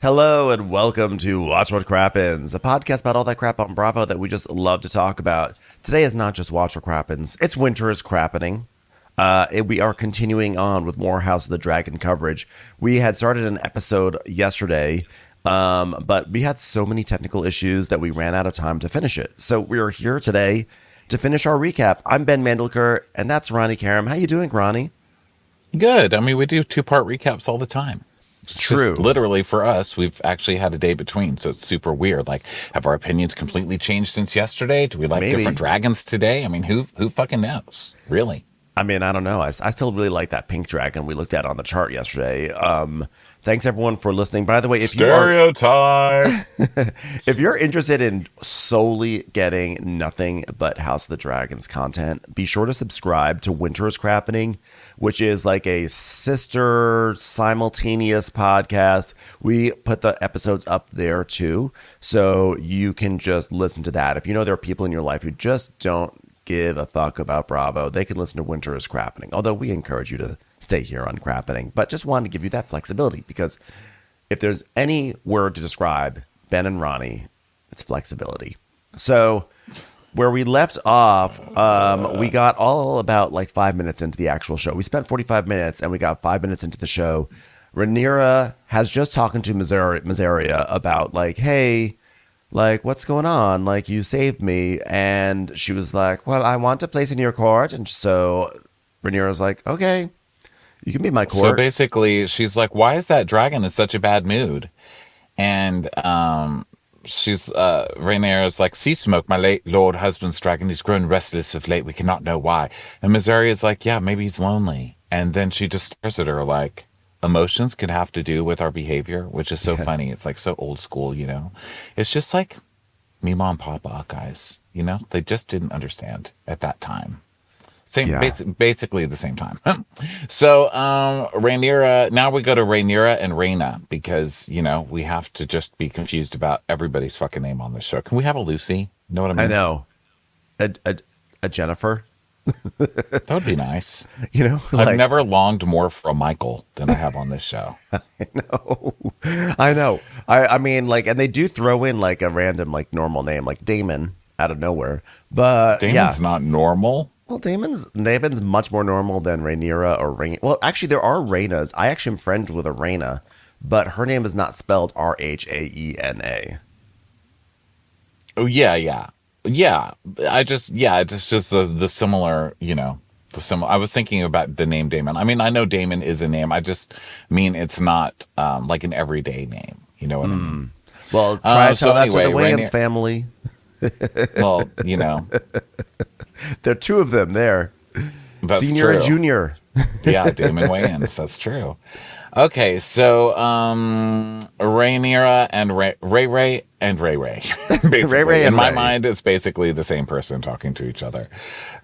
Hello and welcome to Watch What Crappens, a podcast about all that crap on Bravo that we just love to talk about. Today is not just Watch What Crappens, it's Winter is Crappening. We are continuing on with more House of the Dragon coverage. We had started an episode yesterday, but we had so many technical issues that we ran out of time to finish it. So we are here today to finish our recap. I'm Ben Mandelker, and that's Ronnie Karam. How you doing, Ronnie? Good. I mean, we do two-part recaps all the time. It's True. just literally for us, we've actually had a day between, so it's super weird. Like, have our opinions completely changed since yesterday? Do we like Maybe. different dragons today? I mean, who fucking knows? Really? I mean, I don't know. I still really like that pink dragon we looked at on the chart yesterday. Thanks everyone for listening. By the way, Stereotype. if you're interested in solely getting nothing but House of the Dragons content, be sure to subscribe to Winter is Crappening, which is like a sister simultaneous podcast. We put the episodes up there too, so you can just listen to that. If you know there are people in your life who just don't give a fuck about Bravo, they can listen to Winter is Crappening. Although we encourage you to stay here on Crappening, but just wanted to give you that flexibility because if there's any word to describe Ben and Ronnie, it's flexibility. So where we left off, we got all about like 5 minutes into the actual show. We spent 45 minutes and we got 5 minutes into the show. Rhaenyra has just talking to Mysaria about like, hey, like, what's going on? Like, you saved me. And she was like, well, I want a place in your court. And so Rhaenyra's like, okay, you can be in my court. So basically, she's like, why is that dragon in such a bad mood? And Rhaenyra's like, sea smoke, my late lord husband's dragon. He's grown restless of late. We cannot know why. And Mysaria's like, yeah, maybe he's lonely. And then she just stares at her like, emotions can have to do with our behavior, which is so funny. It's like so old school, you know? It's just like me, mom, papa, guys, you know? They just didn't understand at that time. Basically at the same time. So, Rhaenyra, now we go to Rhaenyra and Rhaena because, you know, we have to just be confused about everybody's fucking name on this show. Can we have a Lucy? Know what I mean? I know. A Jennifer. That would be nice. You know, I've never longed more for a Michael than I have on this show. I know. I mean, like, and they do throw in like a random, like, normal name, like Damon out of nowhere. But Damon's not normal. Well, Damon's much more normal than Rhaenyra or Rhaena. Well, actually, there are Rhaenas. I actually am friends with a Rhaena, but her name is not spelled Rhaena. Oh, yeah. It's just the similar, you know, I was thinking about the name Damon. I mean, I know Damon is a name. I just mean it's not like an everyday name. You know what I mean? Well, try to tell that to the Wayans family. Well, you know. There are two of them there. That's Senior true. and junior. Yeah, Damon Wayans. That's true. Okay, so Rhaenyra and Ray and Ray. Ray in my Ray. mind, it's basically the same person talking to each other.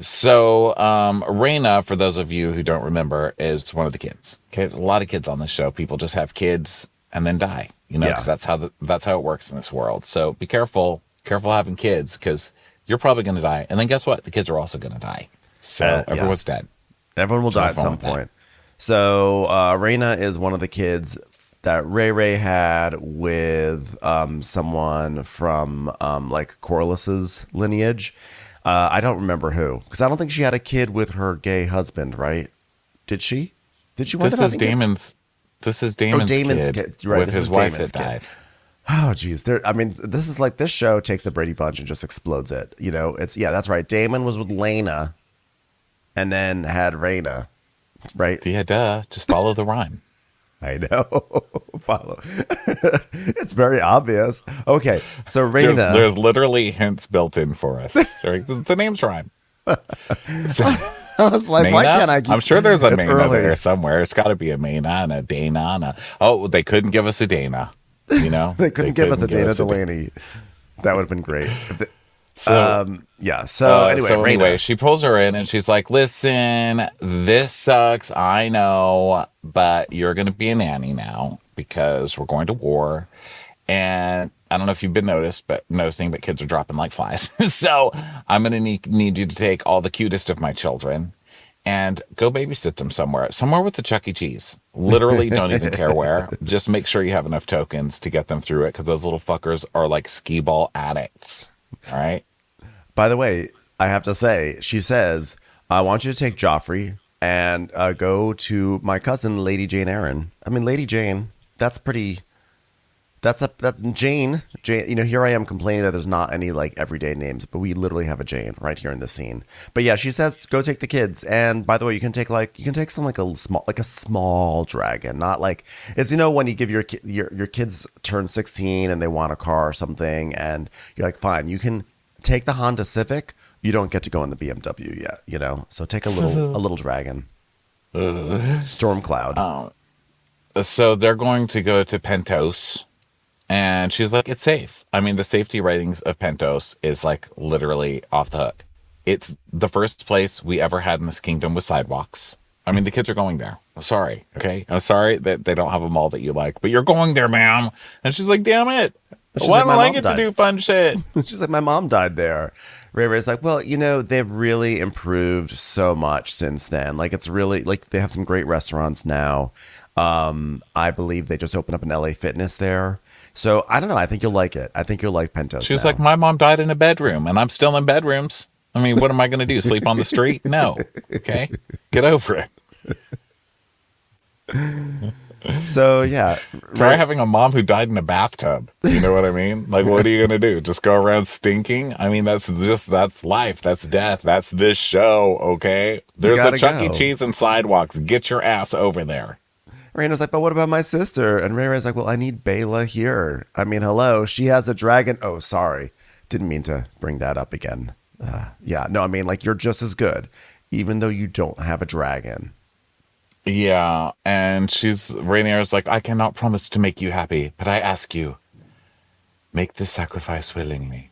So Rhaena, for those of you who don't remember, is one of the kids. Okay, there's a lot of kids on this show. People just have kids and then die. You know, because that's how it works in this world. So be careful having kids because you're probably going to die. And then guess what? The kids are also going to die. So everyone's dead. Everyone will die at some point. So Rhaena is one of the kids that Ray had with someone from like Corlys's lineage. I don't remember who, because I don't think she had a kid with her gay husband, right? Did she? Did she? This is Damon's kid right, with his wife that died. Oh, geez. I mean, this is like this show takes the Brady Bunch and just explodes it. You know, that's right. Damon was with Lena and then had Rhaena, right? Yeah, duh. Just follow the rhyme. I know. Follow. It's very obvious. Okay, so Rhaena. There's literally hints built in for us. Sorry, the names rhyme. So, I was like, Maina? why can't I keep... I'm sure there's a Maina early. there somewhere. It's got to be a Maina and a Dana. They couldn't give us a Dana. You know? They couldn't give us a Dana Delaney. That would have been great. So anyway, she pulls her in and she's like, listen, this sucks, I know, but you're going to be a nanny now because we're going to war. And I don't know if you've been noticing, but kids are dropping like flies. So I'm going to need you to take all the cutest of my children and go babysit them somewhere with the Chuck E. Cheese. Literally don't even care where. Just make sure you have enough tokens to get them through it, because those little fuckers are like skee ball addicts. All right. By the way, I have to say, she says, I want you to take Joffrey and go to my cousin, Lady Jane Eyre. I mean, Lady Jane, that's pretty... Jane, you know, here I am complaining that there's not any like everyday names, but we literally have a Jane right here in this scene. But yeah, she says go take the kids, and by the way, you can take some like a small dragon, not like it's, you know, when you give your kids turn 16 and they want a car or something, and you're like, fine, you can take the Honda Civic, you don't get to go in the BMW yet, you know, so take a little dragon, Stormcloud. So they're going to go to Pentos. And she's like, it's safe. I mean, the safety ratings of Pentos is like literally off the hook. It's the first place we ever had in this kingdom with sidewalks. I mean, the kids are going there. I'm sorry. Okay. I'm sorry that they don't have a mall that you like, but you're going there, ma'am. And she's like, damn it. Why don't I get to do fun shit? She's like, my mom died there. Ray Ray's like, well, you know, they've really improved so much since then. Like, it's really like they have some great restaurants now. I believe they just opened up an LA Fitness there. So I don't know. I think you'll like it. I think you'll like Pentos. She was like, my mom died in a bedroom and I'm still in bedrooms. I mean, what am I going to do? Sleep on the street? No. Okay. Get over it. So yeah. Try having a mom who died in a bathtub. You know what I mean? Like, what are you going to do? Just go around stinking? I mean, that's life. That's death. That's this show. Okay. There's a Chuck E. Cheese and sidewalks. Get your ass over there. Raina's like, but what about my sister? And Ray Ray's like, well, I need Bela here. I mean, hello, she has a dragon. Oh, sorry. Didn't mean to bring that up again. Yeah, no, I mean, like, you're just as good, even though you don't have a dragon. Yeah, and Rainier's like, I cannot promise to make you happy, but I ask you, make this sacrifice willingly.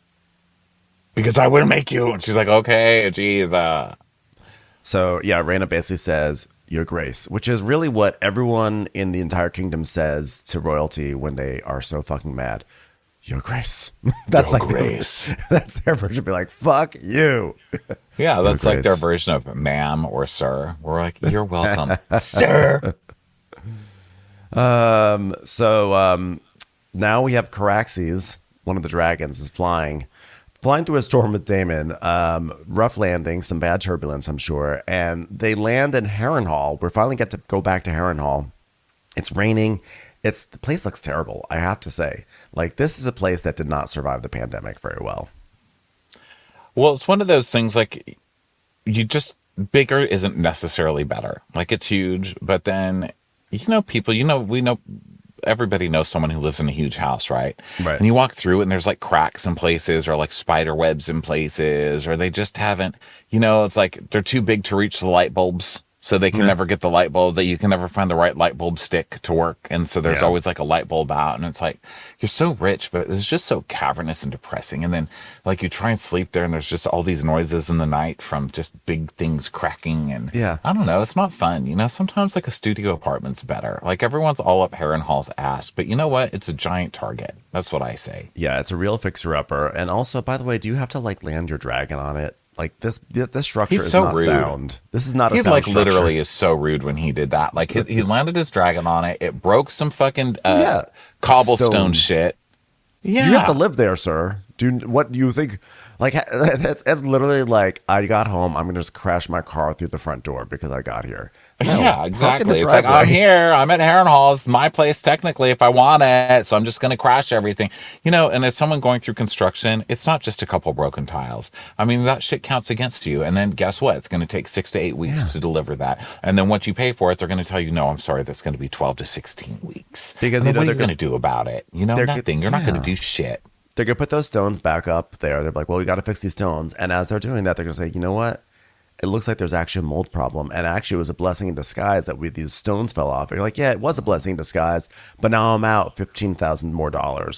Because I will make you. And she's like, okay, geez. So, yeah, Raina basically says, Your Grace, which is really what everyone in the entire kingdom says to royalty when they are so fucking mad. Your Grace. That's Your like Grace. That's their version. Be like, fuck you. Yeah, that's like their version of ma'am or sir. We're like, you're welcome, sir. Now we have Caraxes, one of the dragons, is flying through a storm with Damon. Rough landing, some bad turbulence, I'm sure. And they land in Harrenhal. We finally get to go back to Harrenhal. It's raining. The place looks terrible, I have to say. Like, this is a place that did not survive the pandemic very well. Well, it's one of those things, like, bigger isn't necessarily better. Like, it's huge, but then, everybody knows someone who lives in a huge house, right? Right. And you walk through it and there's like cracks in places, or like spider webs in places, or they just haven't, it's like they're too big to reach the light bulbs. So they can never get the light bulb, that you can never find the right light bulb stick to work. And so there's always like a light bulb out, and it's like, you're so rich, but it's just so cavernous and depressing. And then like you try and sleep there and there's just all these noises in the night from just big things cracking. And I don't know, it's not fun. Sometimes like a studio apartment's better. Like everyone's all up Harrenhal's ass, but you know what? It's a giant Target. That's what I say. Yeah, it's a real fixer-upper. And also, by the way, do you have to like land your dragon on it? Like this structure is not rude. Sound. This is not a sound structure. He literally is so rude when he did that. Like he landed his dragon on it. It broke some fucking cobblestone Stones. Shit. Yeah, you have to live there, sir. What do you think? Like it's literally like, I got home, I'm gonna just crash my car through the front door because I got here. No, yeah, exactly. It's like, I'm here. I'm at Harrenhal. It's my place technically if I want it. So I'm just going to crash everything. And as someone going through construction, it's not just a couple broken tiles. I mean, that shit counts against you. And then guess what? It's going to take 6 to 8 weeks to deliver that. And then once you pay for it, they're going to tell you, no, I'm sorry, that's going to be 12 to 16 weeks. Because what are you going to do about it? Nothing. You're not going to do shit. They're going to put those stones back up there. They're like, well, we got to fix these stones. And as they're doing that, they're going to say, you know what? It looks like there's actually a mold problem. And actually, it was a blessing in disguise that these stones fell off. And you're like, yeah, it was a blessing in disguise. But now I'm out $15,000 more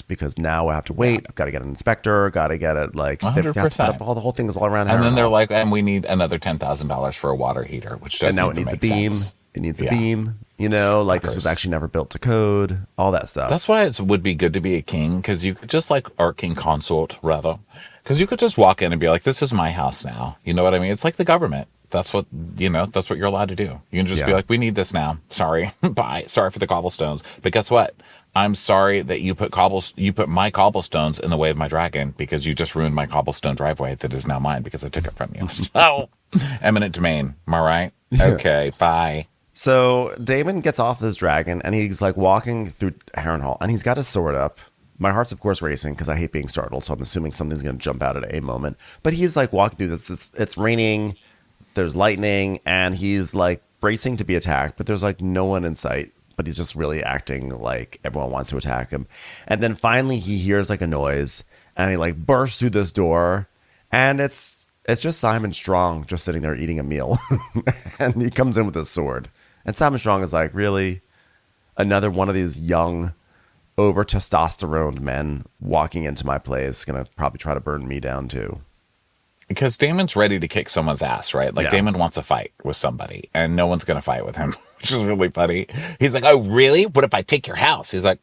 because now I have to wait. I've got to get an inspector. Got to get it like 100%. The whole thing is all around. And then they're like, and we need another $10,000 for a water heater, which doesn't. And now it needs a beam. Sense. It needs a beam. This was actually never built to code. All that stuff. That's why it would be good to be a king, because you could just or king consort rather. Because you could just walk in and be like, this is my house now. You know what I mean? It's like the government. That's what, that's what you're allowed to do. You can just be Yeah. like, we need this now. Sorry. Bye. Sorry for the cobblestones. But guess what? I'm sorry that you put my cobblestones in the way of my dragon because you just ruined my cobblestone driveway that is now mine because I took it from you. So, eminent domain. Am I right? Okay. Bye. So Damon gets off this dragon and he's like walking through Harrenhal and he's got his sword up. My heart's of course racing because I hate being startled, so I'm assuming something's going to jump out at a moment. But he's like walking through this. It's raining, there's lightning, and he's like bracing to be attacked, but there's like no one in sight. But he's just really acting like everyone wants to attack him. And then finally he hears like a noise and he like bursts through this door, and it's just Simon Strong just sitting there eating a meal. And he comes in with his sword. And Simon Strong is like, really? Another one of these young, over testosterone men walking into my place, gonna probably try to burn me down too. Because Damon's ready to kick someone's ass, right? Like, Yeah. Damon wants a fight with somebody, and no one's going to fight with him, which is really funny. He's like, oh, really? What if I take your house? He's like,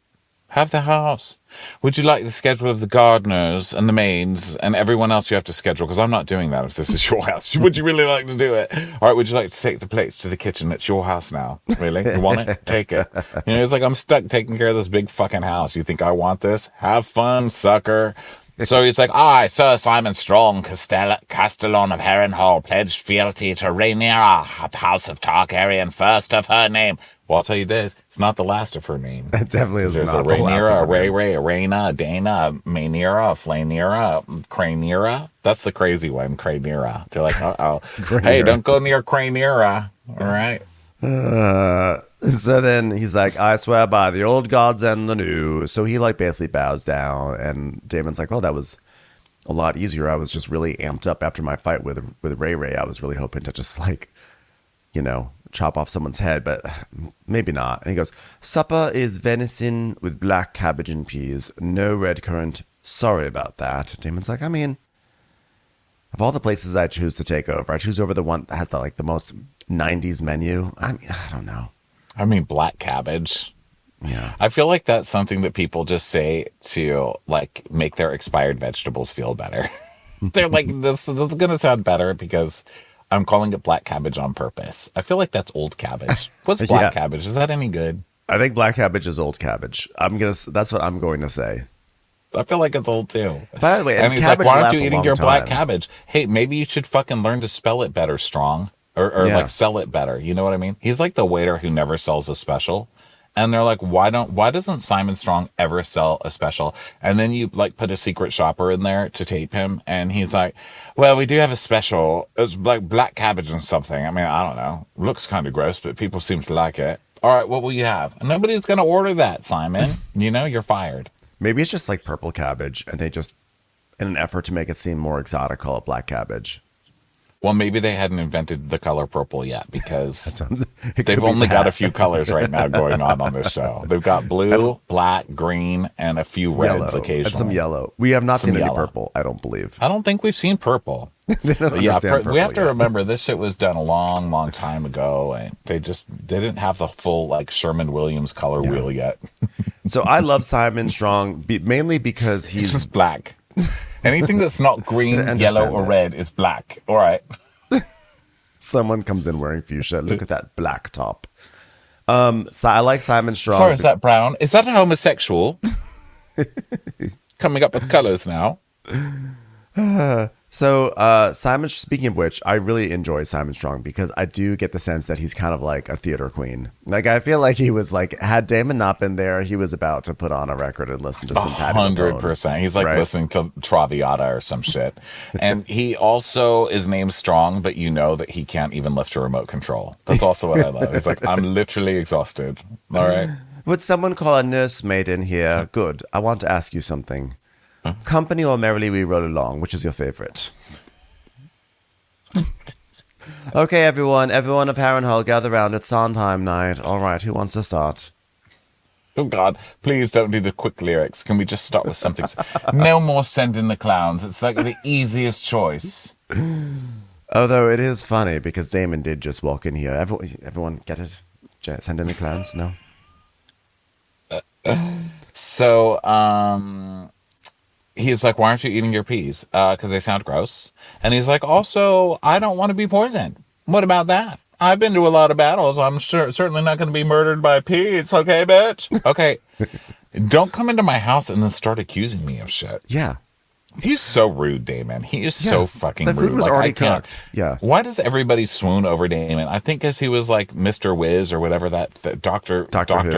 have the house. Would you like the schedule of the gardeners and the maids and everyone else you have to schedule? Because I'm not doing that if this is your house. Would you really like to do it? All right, would you like to take the plates to the kitchen? It's your house now. Really? You want it? Take it. It's like, I'm stuck taking care of this big fucking house. You think I want this? Have fun, sucker. So he's like, I, Sir Simon Strong, Castellan of Harrenhal, pledged fealty to Rhaenyra of House of Targaryen, first of her name. Well, I'll tell you this, it's not the last of her name. It definitely is There's not a the last Rhaenyra, a of her name. Ray, a Rhaena, a Dana, a Maynira, a Flaynira, a Craynira. That's the crazy one, Craynira. They're like, uh-oh. Hey, don't go near Craynira. All right. So then he's like, I swear by the old gods and the new. So he like basically bows down, and Damon's like, oh, that was a lot easier. I was just really amped up after my fight with Ray. I was really hoping to just like, chop off someone's head, but maybe not. And he goes, supper is venison with black cabbage and peas, no red currant. Sorry about that. Damon's like, I mean, of all the places I choose to take over, I choose over the one that has the most 90s menu. I mean, I don't know. I mean, black cabbage. Yeah. I feel like that's something that people just say to like make their expired vegetables feel better. They're like, this is going to sound better because I'm calling it black cabbage on purpose. I feel like that's old cabbage. What's black Yeah. cabbage? Is that any good? I think black cabbage is old cabbage. That's what I'm going to say. I feel like it's old too. By the way, and he's like, cabbage why aren't lasts you a eating long your black time. cabbage? Hey, maybe you should fucking learn to spell it better, Strong. Or Yeah. like sell it better. You know what I mean? He's like the waiter who never sells a special. And they're like, why doesn't Simon Strong ever sell a special? And then you like put a secret shopper in there to tape him. And he's like, well, we do have a special. It's like black cabbage and something. I mean, I don't know. Looks kind of gross, but people seem to like it. All right, what will you have? Nobody's going to order that, Simon. You're fired. Maybe it's just like purple cabbage, and they just, in an effort to make it seem more exotic, call it black cabbage. Well, maybe they hadn't invented the color purple yet because It could they've be only got that. a few colors right now going on this show. They've got blue, black, green, and a few reds Yellow occasionally. and some yellow. We have not Some seen any yellow. purple, I don't believe. I don't think we've seen purple. They don't But yeah, understand we have to purple yet. remember this shit was done a long, long time ago, and they didn't have the full like Sherman Williams color wheel yet. So I love Simon Strong mainly because It's he's just black. Anything that's not green, understand yellow, or that. red is black. All right. someone comes in wearing fuchsia. Look at that black top. So I like Simon Strong. Sorry, is that brown? Is that a homosexual? Coming up with colors now. So Simon, speaking of which, I really enjoy Simon Strong because I do get the sense that he's kind of like a theater queen. Like I feel like he was like, had Damon not been there, he was about to put on a record and listen to some Patti LuPone. 100%. He's like Right? listening to Traviata or some shit. And he also is named Strong, but you know that he can't even lift a remote control. That's also what I love. He's like, I'm literally exhausted. All right. Would someone call a nursemaid in here? Good. I want to ask you something. Company or merrily we roll along? Which is your favorite? Okay, everyone of Harrenhal, gather round. It's Sondheim night. All right, who wants to start? Oh, God. Please don't do the quick lyrics. Can we just start with something? No more sending the clowns. It's like the easiest choice. Although it is funny because Damon did just walk in here. Everyone get it? Send in the clowns? No? So, he's like, why aren't you eating your peas? Because they sound gross. And he's like, also, I don't want to be poisoned. What about that? I've been to a lot of battles. I'm certainly not going to be murdered by Pete's, okay, bitch? Okay. Don't come into my house and then start accusing me of shit. Yeah. He's so rude, Damon. He is so fucking rude. The food was already cooked. Yeah. Why does everybody swoon over Damon? I think because he was like Mr. Wiz or whatever that Doctor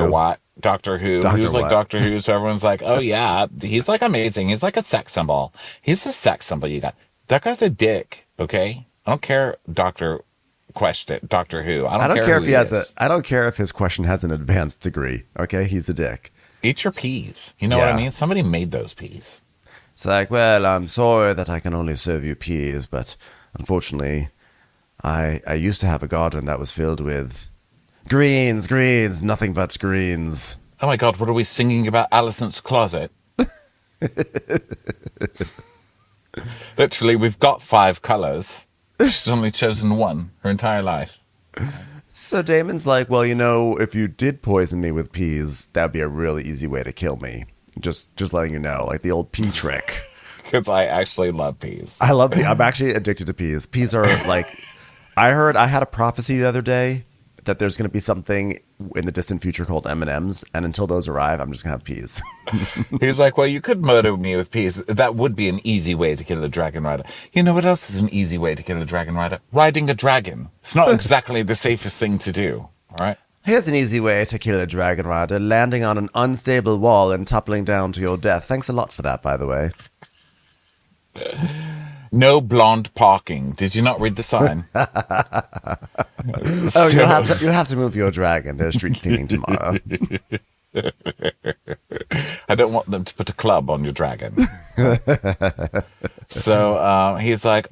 Watt. Doctor Who. He was like Doctor Who, so everyone's like, oh yeah, he's like amazing. He's like a sex symbol. He's a sex symbol you got. That guy's a dick, okay? I don't care, Doctor Who. I don't care if he has I don't care if his question has an advanced degree, okay? He's a dick. Eat your peas. You know what I mean? Somebody made those peas. It's like, well, I'm sorry that I can only serve you peas, but unfortunately, I used to have a garden that was filled with greens, nothing but greens. Oh my God, what are we singing about? Allison's closet? Literally, we've got 5 colors. She's only chosen one her entire life. So Damon's like, well, if you did poison me with peas, that'd be a really easy way to kill me. Just letting you know, like the old pea trick. Because I actually love peas. I love peas. I'm actually addicted to peas. Peas are like, I had a prophecy the other day that there's going to be something in the distant future called M&Ms, and until those arrive, I'm just going to have peas. He's like, well, you could murder me with peas. That would be an easy way to kill a dragon rider. You know what else is an easy way to kill a dragon rider? Riding a dragon. It's not exactly the safest thing to do, all right? Here's an easy way to kill a dragon rider, landing on an unstable wall and toppling down to your death. Thanks a lot for that, by the way. No blonde parking. Did you not read the sign? You'll have to move your dragon. There's street cleaning tomorrow. I don't want them to put a club on your dragon. So he's like,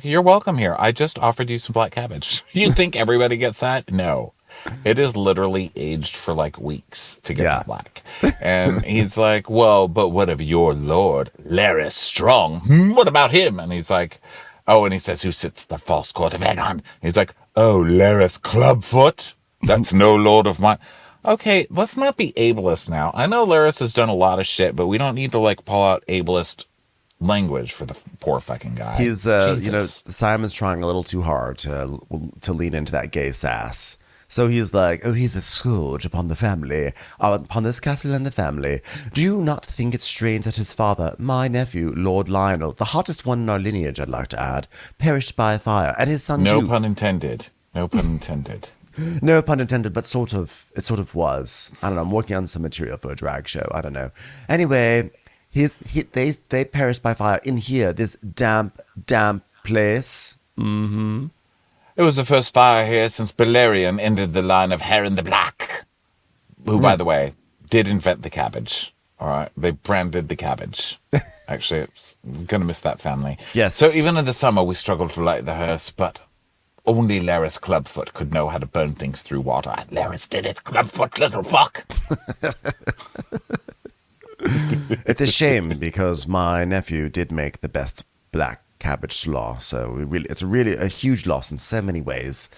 you're welcome here. I just offered you some black cabbage. You think everybody gets that? No. It is literally aged for like weeks to get black. And he's like, well, but what of your lord, Laris Strong? What about him? And he's like, and he says, who sits the false court of Aegon? He's like, Laris Clubfoot? That's no lord of mine. Okay, let's not be ableist now. I know Laris has done a lot of shit, but we don't need to like pull out ableist language for the poor fucking guy. He's, Simon's trying a little too hard to lean into that gay sass. So he's like, he's a scourge upon the family, upon this castle and the family. Do you not think it strange that his father, my nephew, Lord Lionel, the hottest one in our lineage, I'd like to add, perished by fire, and his son No pun intended. No pun intended. No pun intended, but it sort of was. I don't know, I'm working on some material for a drag show. I don't know. Anyway, they perished by fire in here, this damp place. Mm-hmm. It was the first fire here since Balerion ended the line of Heron the Black, who, by the way, did invent the cabbage. All right, they branded the cabbage. Actually, I'm going to miss that family. Yes. So even in the summer, we struggled to light the hearse, but only Laris Clubfoot could know how to burn things through water. Laris did it, Clubfoot, little fuck. It's a shame because my nephew did make the best black cabbage slaw, so it's really a huge loss in so many ways.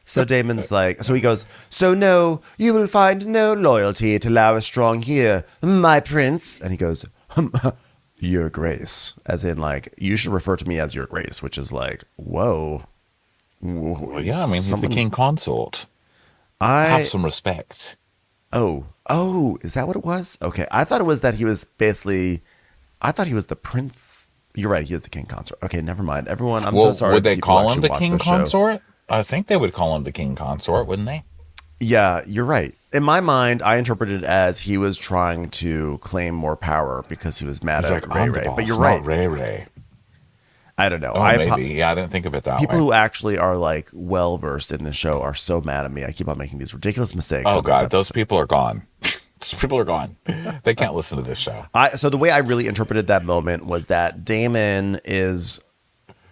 So Damon's like, so he goes, so no, you will find no loyalty to Laris Strong here, my prince. And he goes, your grace, as in like, you should refer to me as your grace, which is like, whoa. Well, yeah, I mean, he's the king consort. Have some respect. Oh, is that what it was? Okay, I thought it was that he was basically, I thought he was the prince. You're right. He is the king consort. Okay, never mind. Everyone, I'm so sorry. Would they call him the king consort? I think they would call him the king consort, wouldn't they? Yeah, you're right. In my mind, I interpreted it as he was trying to claim more power because he was mad at Ray Ray. But you're right. Ray Ray. I don't know. Maybe. Yeah, I didn't think of it that way. People who actually are like well versed in the show are so mad at me. I keep on making these ridiculous mistakes. Oh God, those people are gone. Those people are gone. They can't listen to this show. So the way I really interpreted that moment was that Damon is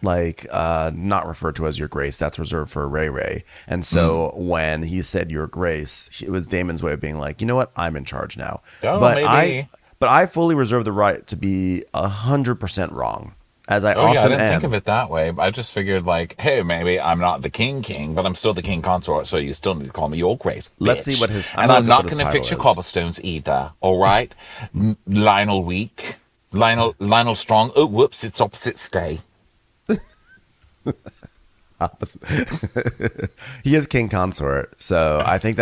like not referred to as your grace. That's reserved for Ray Ray. And so when he said your grace, it was Damon's way of being like, you know what? I'm in charge now. Oh, but maybe. I fully reserve the right to be 100% wrong. As I often I didn't am. think of it that way. I just figured like, hey, maybe I'm not the king, but I'm still the king consort, so you still need to call me your grace, bitch. Let's see what his... I'm not going to fix your cobblestones either, all right? Lionel weak. Lionel strong. Oh, whoops, it's opposite stay. He is king consort, so I think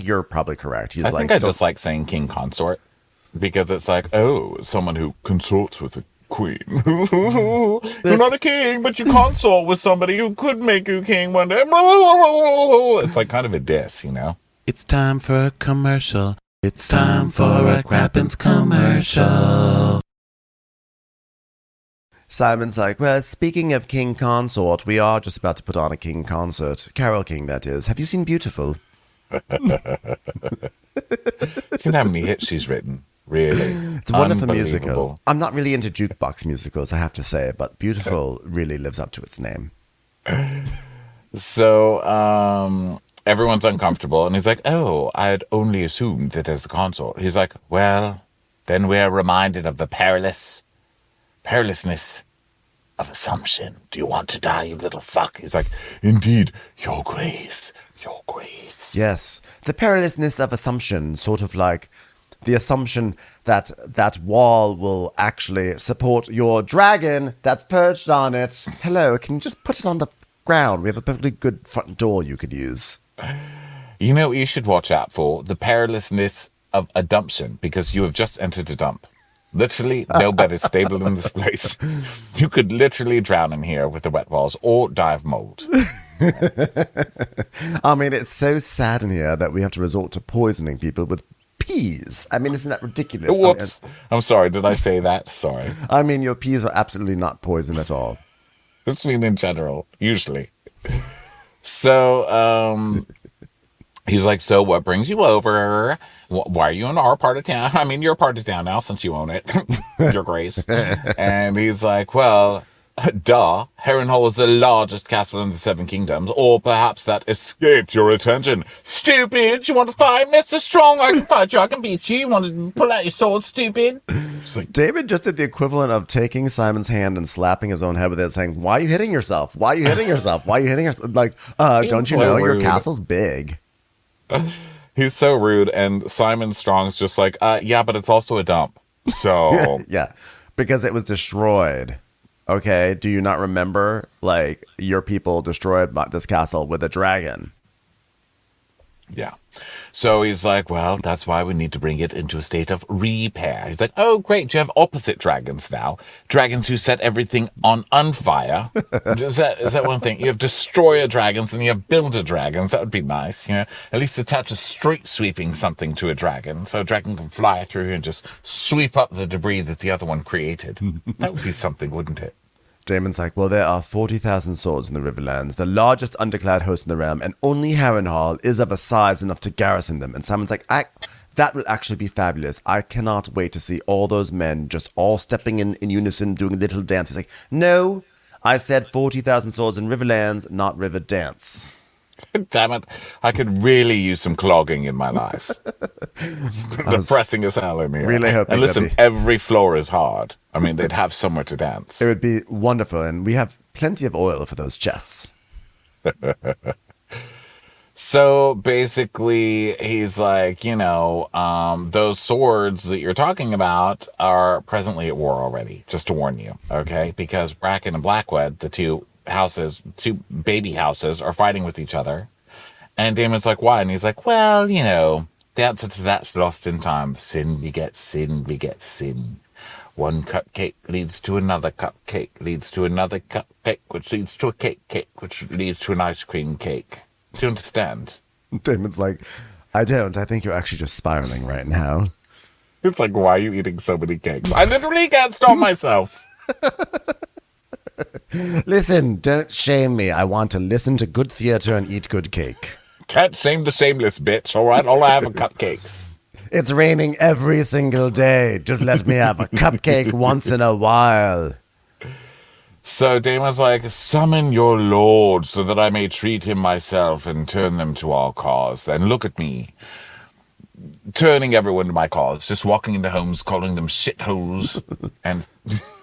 you're probably correct. He's I like, think I just like saying king consort because it's like, oh, someone who consorts with a queen. You're not a king, but you consort with somebody who could make you king one day. It's like kind of a diss, you know? It's time for a commercial. It's time for a Crappens commercial. Simon's like, well, speaking of king consort, we are just about to put on a king concert. Carol King, that is. Have you seen Beautiful? Do you know how many hits she's written? Really? It's a wonderful musical. I'm not really into jukebox musicals, I have to say, but Beautiful really lives up to its name. So, everyone's uncomfortable, and he's like, oh, I'd only assumed that as a consort. He's like, well, then we're reminded of the perilousness of assumption. Do you want to die, you little fuck? He's like, indeed, your grace, your grace. Yes, the perilousness of assumption, sort of like the assumption that that wall will actually support your dragon that's perched on it. Hello, can you just put it on the ground? We have a perfectly good front door you could use. You know what you should watch out for? The perilousness of a dumption, because you have just entered a dump. Literally, no bed is stable in this place. You could literally drown in here with the wet walls or die of mold. I mean, it's so sad in here that we have to resort to poisoning people with peas. I mean, isn't that ridiculous? Whoops. I'm sorry. Did I say that? Sorry. I mean, your peas are absolutely not poison at all. That's mean in general, usually. So, he's like, so what brings you over? Why are you in our part of town? I mean, you're a part of town now since you own it. Your grace. And he's like, well, duh. Harrenhal is the largest castle in the Seven Kingdoms. Or perhaps that escaped your attention. Stupid! You want to fight, Mr. Strong? I can fight you. I can beat you. You want to pull out your sword, stupid? Like, David just did the equivalent of taking Simon's hand and slapping his own head with it, saying, why are you hitting yourself? Why are you hitting yourself? Why are you hitting yourself? Like, don't you know your castle's big? He's so rude, and Simon Strong's just like, yeah, but it's also a dump. So yeah, because it was destroyed. Okay, do you not remember? Like, your people destroyed this castle with a dragon. Yeah. So he's like, well, that's why we need to bring it into a state of repair. He's like, oh, great. You have opposite dragons now. Dragons who set everything on fire. Is that one thing? You have destroyer dragons and you have builder dragons. That would be nice. You know, at least attach a street sweeping something to a dragon so a dragon can fly through and just sweep up the debris that the other one created. That would be something, wouldn't it? Damon's like, well, there are 40,000 swords in the Riverlands, the largest underclad host in the realm, and only Harrenhal is of a size enough to garrison them. And Simon's like, that would actually be fabulous. I cannot wait to see all those men just all stepping in unison, doing a little dance. He's like, no, I said 40,000 swords in Riverlands, not river dance. Damn it. I could really use some clogging in my life. It's depressing as hell in here. Really hoping. And listen, every floor is hard. I mean, they'd have somewhere to dance. It would be wonderful, and we have plenty of oil for those chests. So basically, he's like, you know, those swords that you're talking about are presently at war already, just to warn you, okay? Because Bracken and Blackwood, the two baby houses, are fighting with each other. And Damon's like, why? And he's like, well, you know, the answer to that's lost in time. Sin begets sin begets sin. One cupcake leads to another cupcake, leads to another cupcake, which leads to a cake, which leads to an ice cream cake. Do you understand? Damon's like, I don't. I think you're actually just spiraling right now. It's like, why are you eating so many cakes? I literally can't stop myself. Listen, don't shame me. I want to listen to good theater and eat good cake. Can't shame the shameless, bitch, all right? All I have are cupcakes. It's raining every single day. Just let me have a cupcake once in a while. So Damon's like, summon your lord so that I may treat him myself and turn them to our cause. Then look at me, turning everyone to my cause, just walking into homes, calling them shitholes, and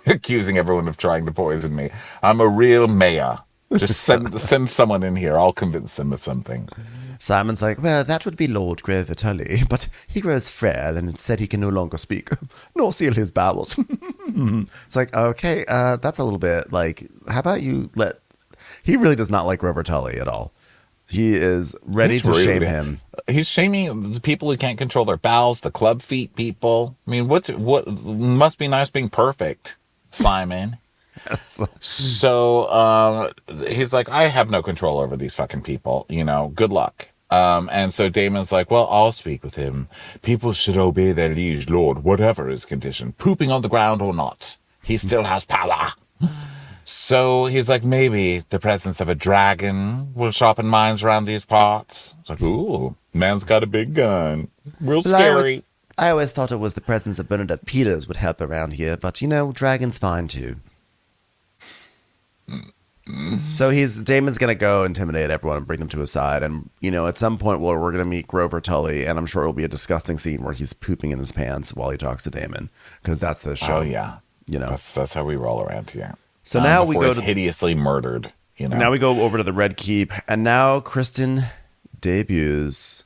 accusing everyone of trying to poison me. I'm a real mayor. Just send someone in here. I'll convince them of something. Simon's like, well, that would be Lord Grover Tully, but he grows frail and said he can no longer speak, nor seal his bowels. It's like, okay, that's a little bit like, how about you He really does not like Grover Tully at all. He is ready He's to rude. shame him. He's shaming the people who can't control their bowels, the club feet people. I mean, what must be nice being perfect, Simon. So he's like, I have no control over these fucking people. Good luck. And so Damon's like, well, I'll speak with him. People should obey their liege lord, whatever his condition, pooping on the ground or not. He still has power. So he's like, maybe the presence of a dragon will sharpen minds around these parts. It's like, ooh, man's got a big gun. Real scary. I always thought it was the presence of Bernadette Peters would help around here, but dragon's fine too. So Damon's going to go intimidate everyone and bring them to his side. And, at some point we're going to meet Grover Tully, and I'm sure it'll be a disgusting scene where he's pooping in his pants while he talks to Damon, because that's the show. Oh, yeah. That's how we roll around here. So now we go to hideously murdered. Now we go over to the Red Keep, and now Kristen debuts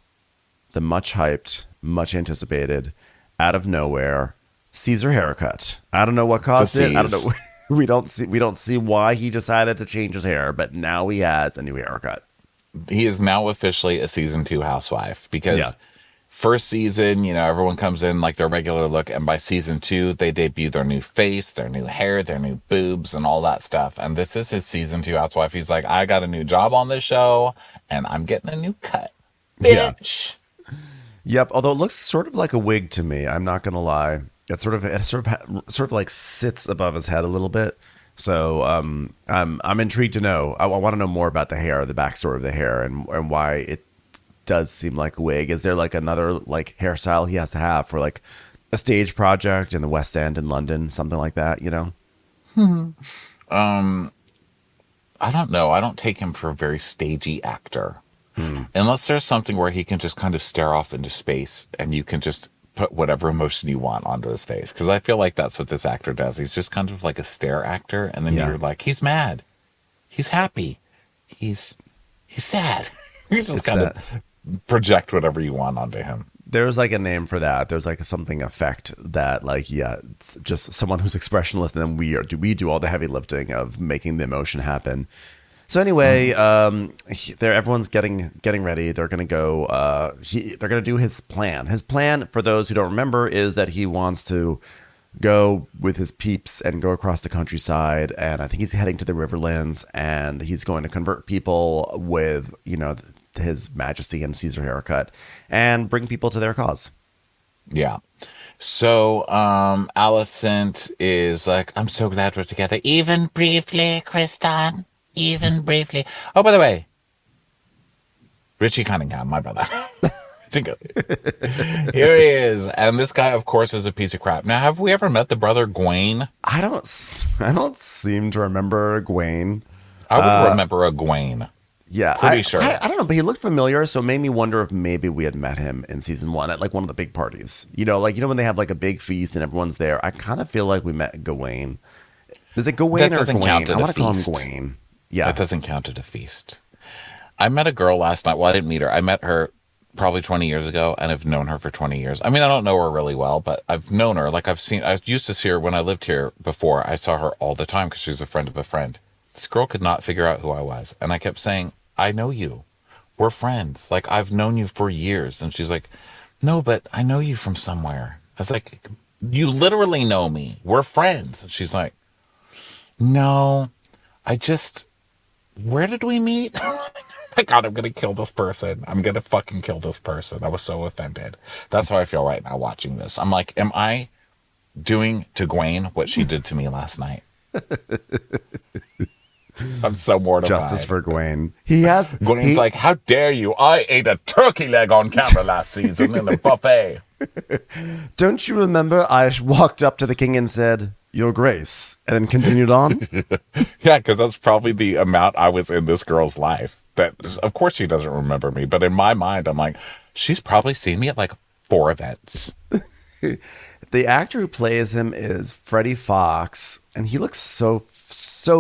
the much hyped, much anticipated, out of nowhere Caesar haircut. I don't know what caused it. I don't know. We don't see why he decided to change his hair, but now he has a new haircut. He is now officially a season 2 housewife because first season, everyone comes in like their regular look, and by season 2, they debut their new face, their new hair, their new boobs, and all that stuff. And this is his season 2 housewife. He's like, I got a new job on this show, and I'm getting a new cut, bitch. Yep. Although it looks sort of like a wig to me, I'm not gonna lie. It sort of like sits above his head a little bit. So I'm intrigued to know. I want to know more about the hair, the backstory of the hair, and why it does seem like a wig. Is there like another like hairstyle he has to have for like a stage project in the West End in London, something like that? I don't know. I don't take him for a very stagey actor, unless there's something where he can just kind of stare off into space, and you can just put whatever emotion you want onto his face. Because I feel like that's what this actor does. He's just kind of like a stare actor, and then you're like, he's mad, he's happy, he's sad. You just kind of project whatever you want onto him. There's like a name for that. There's like something effect that it's just someone who's expressionless, and then we do all the heavy lifting of making the emotion happen. So anyway, everyone's getting ready. They're gonna go. They're gonna do his plan. His plan, for those who don't remember, is that he wants to go with his peeps and go across the countryside. And I think he's heading to the Riverlands, and he's going to convert people with his Majesty and Caesar haircut, and bring people to their cause. Yeah. So Alicent is like, I'm so glad we're together, even briefly, Kristen. Even briefly. Oh, by the way, Richie Cunningham, my brother. Here he is. And this guy, of course, is a piece of crap. Now, have we ever met the brother Gawain? I don't seem to remember Gawain. I would remember a Gawain. Yeah. Pretty sure. I don't know, but he looked familiar, so it made me wonder if maybe we had met him in season 1 at like one of the big parties. When they have like a big feast and everyone's there. I kind of feel like we met Gawain. Is it Gawain or Gawain? I want to call him Gawain. Yeah. That doesn't count at a feast. I met a girl last night. Well, I didn't meet her. I met her probably 20 years ago, and I've known her for 20 years. I mean, I don't know her really well, but I've known her. Like, I used to see her when I lived here before. I saw her all the time because she's a friend of a friend. This girl could not figure out who I was. And I kept saying, I know you. We're friends. Like, I've known you for years. And she's like, no, but I know you from somewhere. I was like, you literally know me. We're friends. And she's like, no, where did we meet? My God, I'm going to kill this person. I'm going to fucking kill this person. I was so offended. That's how I feel right now watching this. I'm like, am I doing to Gawain what she did to me last night? I'm so mortified. Justice for Gawain. Gawain's like, how dare you? I ate a turkey leg on camera last season in a buffet. Don't you remember I walked up to the king and said, Your Grace, and then continued on? Yeah, because that's probably the amount I was in this girl's life. That, of course she doesn't remember me, but in my mind, I'm like, she's probably seen me at like 4 events. The actor who plays him is Freddie Fox, and he looks so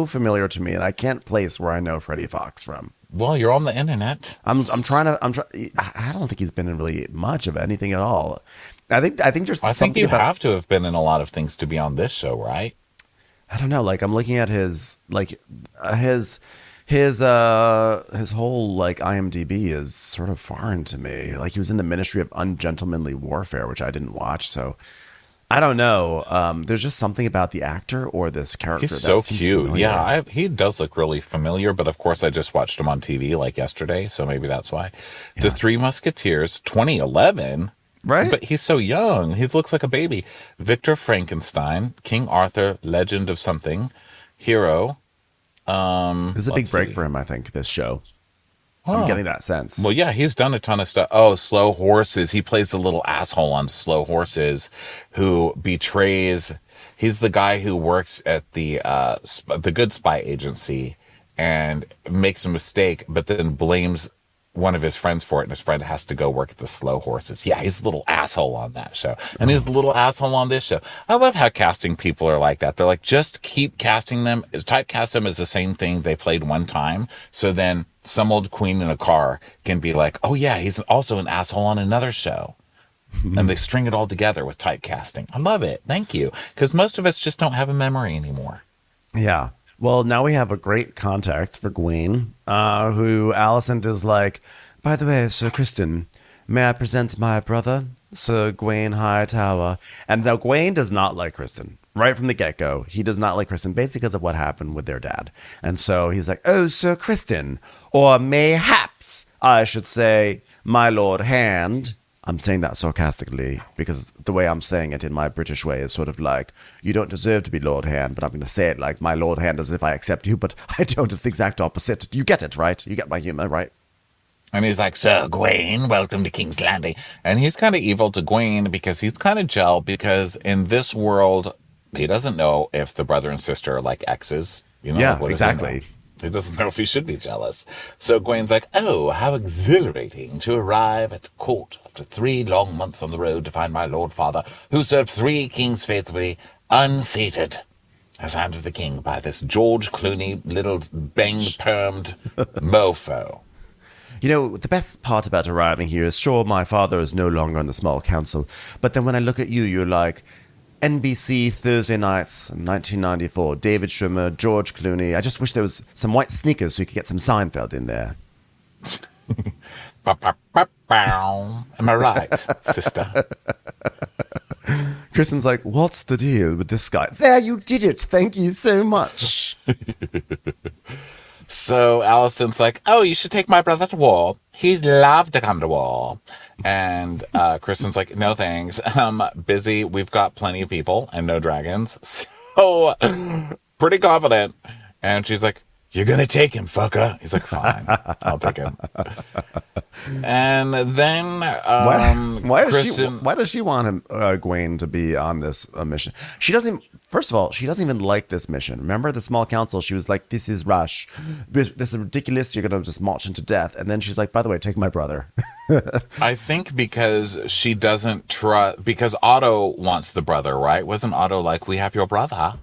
familiar to me, and I can't place where I know Freddie Fox from. Well, you're on the internet. I don't think he's been in really much of anything at all. I think you have to have been in a lot of things to be on this show, right? I don't know. Like, I'm looking at his His whole like IMDb is sort of foreign to me. Like he was in the Ministry of Ungentlemanly Warfare, which I didn't watch, so I don't know. There's just something about the actor or this character He's that so seems cute. familiar. Yeah, he does look really familiar, but of course I just watched him on TV like yesterday, so maybe that's why. The Three Musketeers, 2011. Right? But he's so young. He looks like a baby. Victor Frankenstein, King Arthur, Legend of Something, Hero. This is a big Let's break see. for him, I think, this show. Oh. I'm getting that sense. Well, yeah, he's done a ton of stuff. Oh, Slow Horses. He plays the little asshole on Slow Horses who betrays. He's the guy who works at the good spy agency and makes a mistake, but then blames one of his friends for it, and his friend has to go work at the Slow Horses. Yeah, he's a little asshole on that show. And he's the little asshole on this show. I love how casting people are like that. They're like, just keep casting them. Typecast them as the same thing they played one time. So then some old queen in a car can be like, oh yeah, he's also an asshole on another show. And they string it all together with typecasting. I love it. Thank you. Because most of us just don't have a memory anymore. Yeah. Well, now we have a great contact for Gwen, who Alicent is like, by the way, Sir Kristen, may I present my brother, Sir Gawain Hightower? And now Gawain does not like Kristen. Right from the get-go, he does not like Kristen, basically because of what happened with their dad. And so he's like, oh, Sir Kristen, or mayhaps I should say, my Lord Hand. I'm saying that sarcastically because the way I'm saying it in my British way is sort of like, you don't deserve to be Lord Hand, but I'm going to say it like my Lord Hand as if I accept you, but I don't. It's the exact opposite. You get it, right? You get my humor, right? And he's like, Sir Gawain, welcome to King's Landing. And he's kind of evil to Gawain because he's kind of jealous because in this world, he doesn't know if the brother and sister are like exes. You know, Yeah, like, what does he know? exactly. He doesn't know if he should be jealous. So Gawain's like, oh, how exhilarating to arrive at court after 3 long months on the road to find my lord father, who served 3 kings faithfully, unseated as hand of the king by this George Clooney little bang-permed mofo. You know, the best part about arriving here is, sure, my father is no longer on the small council, but then when I look at you, you're like, NBC Thursday nights, 1994, David Schwimmer, George Clooney. I just wish there was some white sneakers so you could get some Seinfeld in there. Am I right, sister? Kristen's like, what's the deal with this guy? There, you did it. Thank you so much. So Allison's like, oh, you should take my brother to war. He'd love to come to war. And Kristen's like, no thanks. I'm busy. We've got plenty of people and no dragons. So pretty confident. And she's like, you're going to take him, fucker. He's like, fine, I'll take him. And then why does she want him, Gawain, to be on this mission? She doesn't. First of all, she doesn't even like this mission. Remember the small council? She was like, "This is rush. This is ridiculous. You're gonna just march into death." And then she's like, "By the way, take my brother." I think because she doesn't trust, because Otto wants the brother, right? Wasn't Otto like, we have your brother?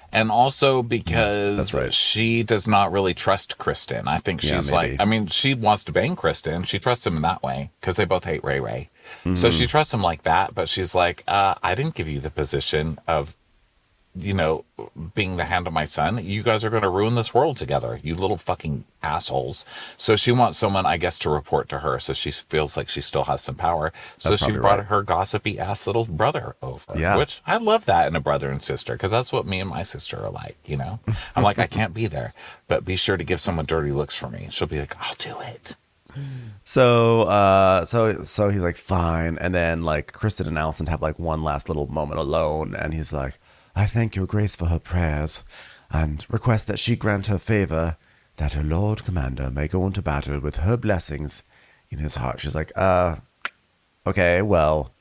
And also because that's right. she does not really trust Kristen. I think she's like, I mean, she wants to bang Kristen. She trusts him in that way because they both hate Ray Ray. Mm-hmm. So she trusts him like that. But she's like, I didn't give you the position of, you know, being the hand of my son. You guys are going to ruin this world together, you little fucking assholes. So she wants someone, I guess, to report to her. So she feels like she still has some power. So she brought her gossipy ass little brother over, which I love that in a brother and sister. Because that's what me and my sister are like, you know, I'm like, I can't be there, but be sure to give someone dirty looks for me. She'll be like, I'll do it. So he's like, fine. And then like Kristen and Alicent have like one last little moment alone. And he's like, I thank your grace for her prayers, and request that she grant her favor, that her Lord Commander may go into battle with her blessings in his heart. She's like, okay, well,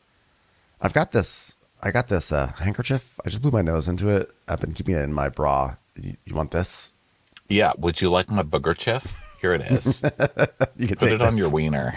I got this handkerchief. I just blew my nose into it. I've been keeping it in my bra. You want this? Yeah. Would you like my booger chiff? Here it is. You can put it on your wiener.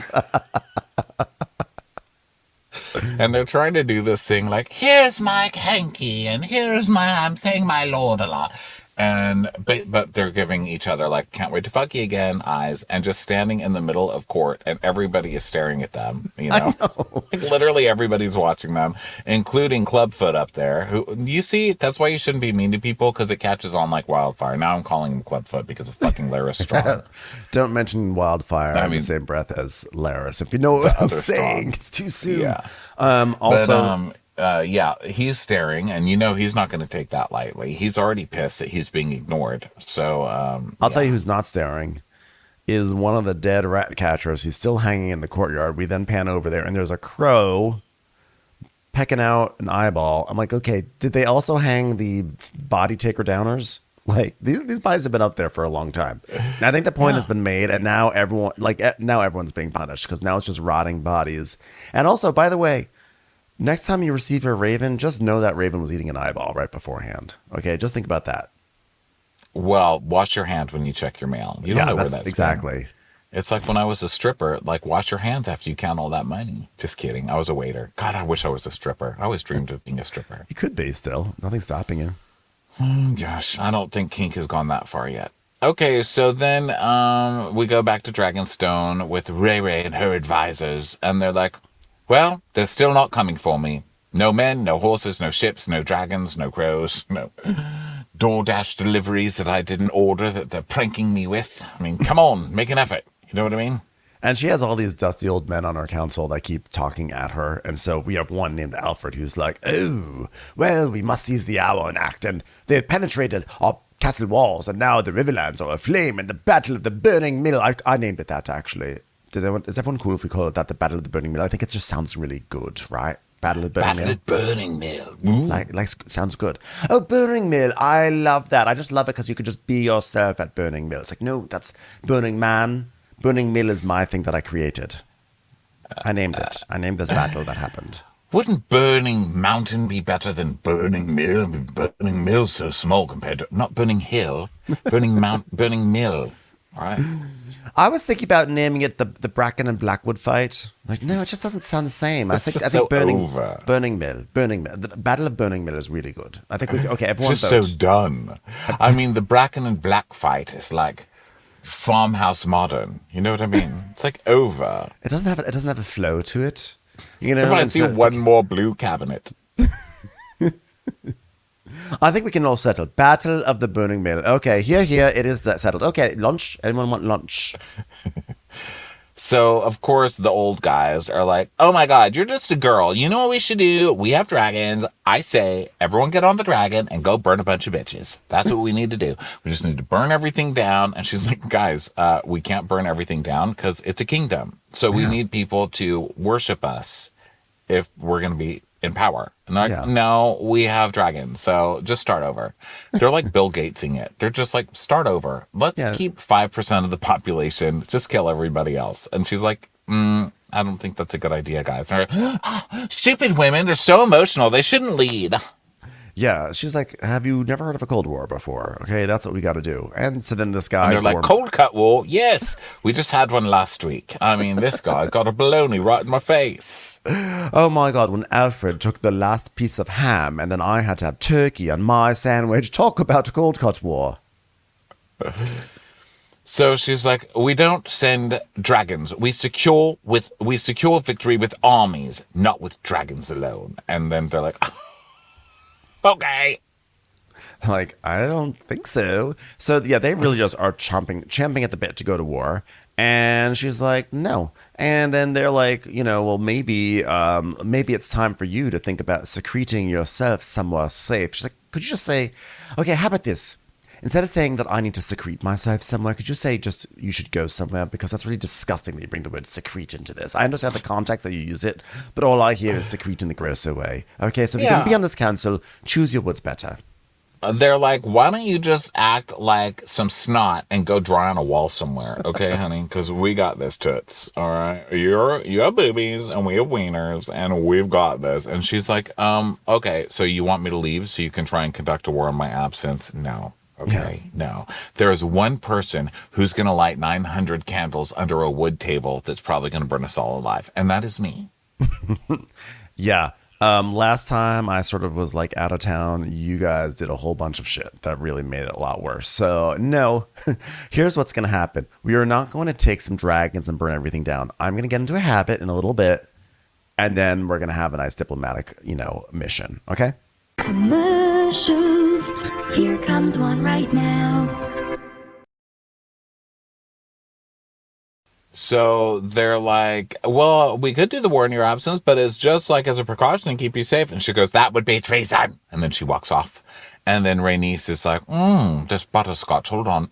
And they're trying to do this thing like, here's my hanky, and here's my, I'm saying my lord a lot. But they're giving each other like can't wait to fuck you again eyes, and just standing in the middle of court, and everybody is staring at them. I know. Like literally everybody's watching them, including Clubfoot up there. Who you see? That's why you shouldn't be mean to people, because it catches on like wildfire. Now I'm calling him Clubfoot because of fucking Laris Strong. Don't mention wildfire in the same breath as Laris. If you know what I'm saying, it's too soon. Yeah. Also. Yeah, he's staring, and he's not going to take that lightly. He's already pissed that he's being ignored. So I'll tell you who's not staring is one of the dead rat catchers. He's still hanging in the courtyard. We then pan over there, and there's a crow pecking out an eyeball. I'm like, okay, did they also hang the body taker downers? Like these bodies have been up there for a long time. And I think the point has been made, and now everyone's being punished because now it's just rotting bodies. And also, by the way, next time you receive a raven, just know that raven was eating an eyeball right beforehand. Okay, just think about that. Well, wash your hands when you check your mail. You don't know where that's exactly. Been. It's like when I was a stripper, like wash your hands after you count all that money. Just kidding. I was a waiter. God, I wish I was a stripper. I always dreamed of being a stripper. You could be still. Nothing's stopping you. Gosh, I don't think kink has gone that far yet. Okay, so then we go back to Dragonstone with Ray Ray and her advisors, and they're like, well, they're still not coming for me. No men, no horses, no ships, no dragons, no crows, no DoorDash deliveries that I didn't order that they're pranking me with. I mean, come on, make an effort. You know what I mean? And she has all these dusty old men on her council that keep talking at her. And so we have one named Alfred who's like, oh, well, we must seize the hour and act. And they've penetrated our castle walls, and now the Riverlands are aflame, and the Battle of the Burning Mill. I named it that, actually. Is everyone cool if we call it that, the Battle of the Burning Mill? I think it just sounds really good, right? Battle of the Burning Mill. Battle of the Burning Mill. Like sounds good. Oh, Burning Mill. I love that. I just love it because you could just be yourself at Burning Mill. It's like, no, that's Burning Man. Burning Mill is my thing that I created. I named it. I named this battle that happened. Wouldn't Burning Mountain be better than Burning Mill? I mean, Burning Mill's so small compared to... Not Burning Hill. Burning Mill. All right? I was thinking about naming it the Bracken and Blackwood fight. Like, no, it just doesn't sound the same. I think Burning Mill. The Battle of Burning Mill is really good. I think everyone just vote. So done. I mean, the Bracken and Black fight is like farmhouse modern. You know what I mean? It's like over. It doesn't have a flow to it. If I see one more blue cabinet. I think we can all settle. Battle of the Burning Mill. Okay, here, it is settled. Okay, lunch. Anyone want lunch? So, of course, the old guys are like, oh my God, you're just a girl. You know what we should do? We have dragons. I say, everyone get on the dragon and go burn a bunch of bitches. That's what we need to do. We just need to burn everything down. And she's like, guys, we can't burn everything down because it's a kingdom. So we need people to worship us if we're going to be in power. And they're like, no, we have dragons, so just start over. They're like Bill Gatesing it. They're just like, start over. Let's keep 5% of the population, just kill everybody else. And she's like, I don't think that's a good idea, guys. And they're like, oh, stupid women, they're so emotional, they shouldn't lead. Yeah, she's like, have you never heard of a Cold War before? Okay, that's what we got to do. And so then this guy... And they're like, Cold Cut War? Yes, we just had one last week. I mean, this guy got a baloney right in my face. Oh my God, when Alfred took the last piece of ham and then I had to have turkey on my sandwich, talk about Cold Cut War. So she's like, we don't send dragons. We secure victory with armies, not with dragons alone. And then they're like... Okay. Like, I don't think so. So, yeah, they really just are champing at the bit to go to war. And she's like, no. And then they're like, well, maybe it's time for you to think about secreting yourself somewhere safe. She's like, could you just say, okay, how about this? Instead of saying that I need to secrete myself somewhere, could you say just you should go somewhere? Because that's really disgusting that you bring the word secrete into this. I understand the context that you use it, but all I hear is secrete in the grosser way. Okay, so if you're going to be on this council, choose your words better. They're like, why don't you just act like some snot and go dry on a wall somewhere, okay, honey? Because we got this, toots, all right? You have boobies, and we have wieners, and we've got this. And she's like, okay, so you want me to leave so you can try and conduct a war in my absence? No. Okay, no. There is one person who's going to light 900 candles under a wood table that's probably going to burn us all alive, and that is me. Yeah. Last time I sort of was like out of town, you guys did a whole bunch of shit that really made it a lot worse. So no, here's what's going to happen. We are not going to take some dragons and burn everything down. I'm going to get into a habit in a little bit, and then we're going to have a nice diplomatic, mission. Okay? Commercials. Here comes one right now. So they're like, well, we could do the war in your absence, but it's just like as a precaution to keep you safe. And she goes, that would be treason. And then she walks off. And then Rhaenys is like, this butterscotch. Hold on.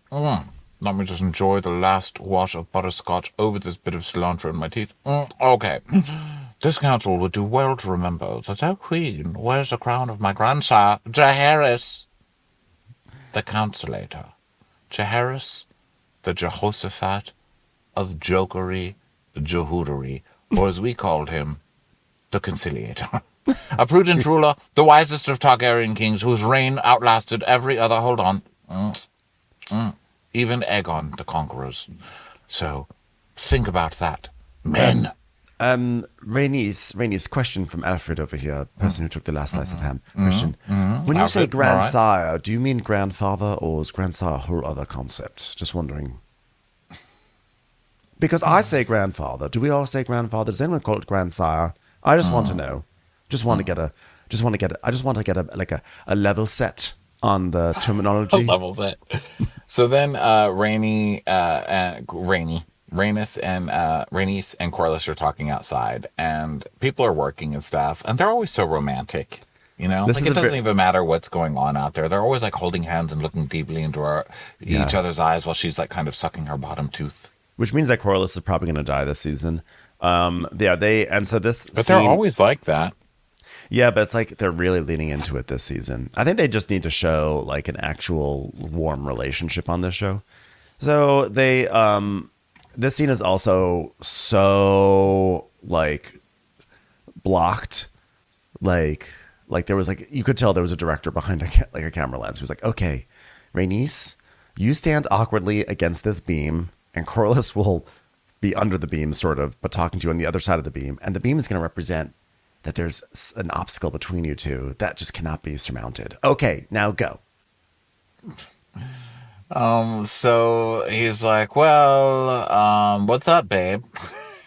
Let me just enjoy the last wash of butterscotch over this bit of cilantro in my teeth. Okay. This council would do well to remember that our queen wears the crown of my grandsire, Jaehaerys, the councillator. Jaehaerys, the Jehoshaphat of jokery, Jehootery, or as we called him, the conciliator. A prudent ruler, the wisest of Targaryen kings, whose reign outlasted every other. Hold on. Even Aegon the Conqueror's. So, think about that. Men. Rhaenys, question from Alfred over here, person who took the last slice of ham. Question. When you say grandsire, do you mean grandfather, or is grandsire a whole other concept? Just wondering. Because I say grandfather. Do we all say grandfather? Does anyone call it grandsire? I just want to know. I just want to get a level set on the terminology. Level set. So then Rhaenys and Corlys are talking outside, and people are working and stuff, and they're always so romantic. It doesn't even matter what's going on out there. They're always like holding hands and looking deeply into each other's eyes while she's like kind of sucking her bottom tooth. Which means that Corlys is probably going to die this season. But they're always like that. Yeah, but it's like they're really leaning into it this season. I think they just need to show like an actual warm relationship on this show. So they, this scene is also so like blocked, like there was like, you could tell there was a director behind a camera lens who was like, okay, Rhaenys, you stand awkwardly against this beam, and Corlys will be under the beam, sort of, but talking to you on the other side of the beam. And the beam is going to represent that there's an obstacle between you two that just cannot be surmounted. Okay, now go. So he's like, well, what's up, babe?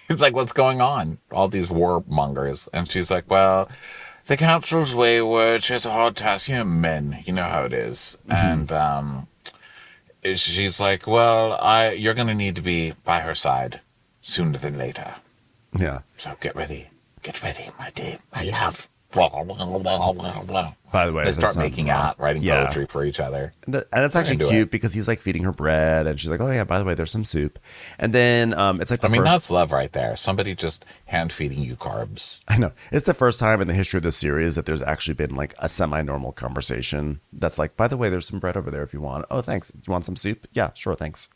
He's like, what's going on? All these warmongers. And she's like, well, the council's wayward. She has a hard task. Men, you know how it is. Mm-hmm. And, she's like, well, you're going to need to be by her side sooner than later. Yeah. So get ready, my dear, my love. Blah, blah, blah, blah, blah. By the way, they start making out, writing poetry for each other. And it's actually cute because he's like feeding her bread, and she's like, oh yeah, by the way, there's some soup. And then it's like that's love right there. Somebody just hand feeding you carbs. I know. It's the first time in the history of this series that there's actually been like a semi-normal conversation that's like, by the way, there's some bread over there if you want. Oh, thanks. Do you want some soup? Yeah, sure, thanks.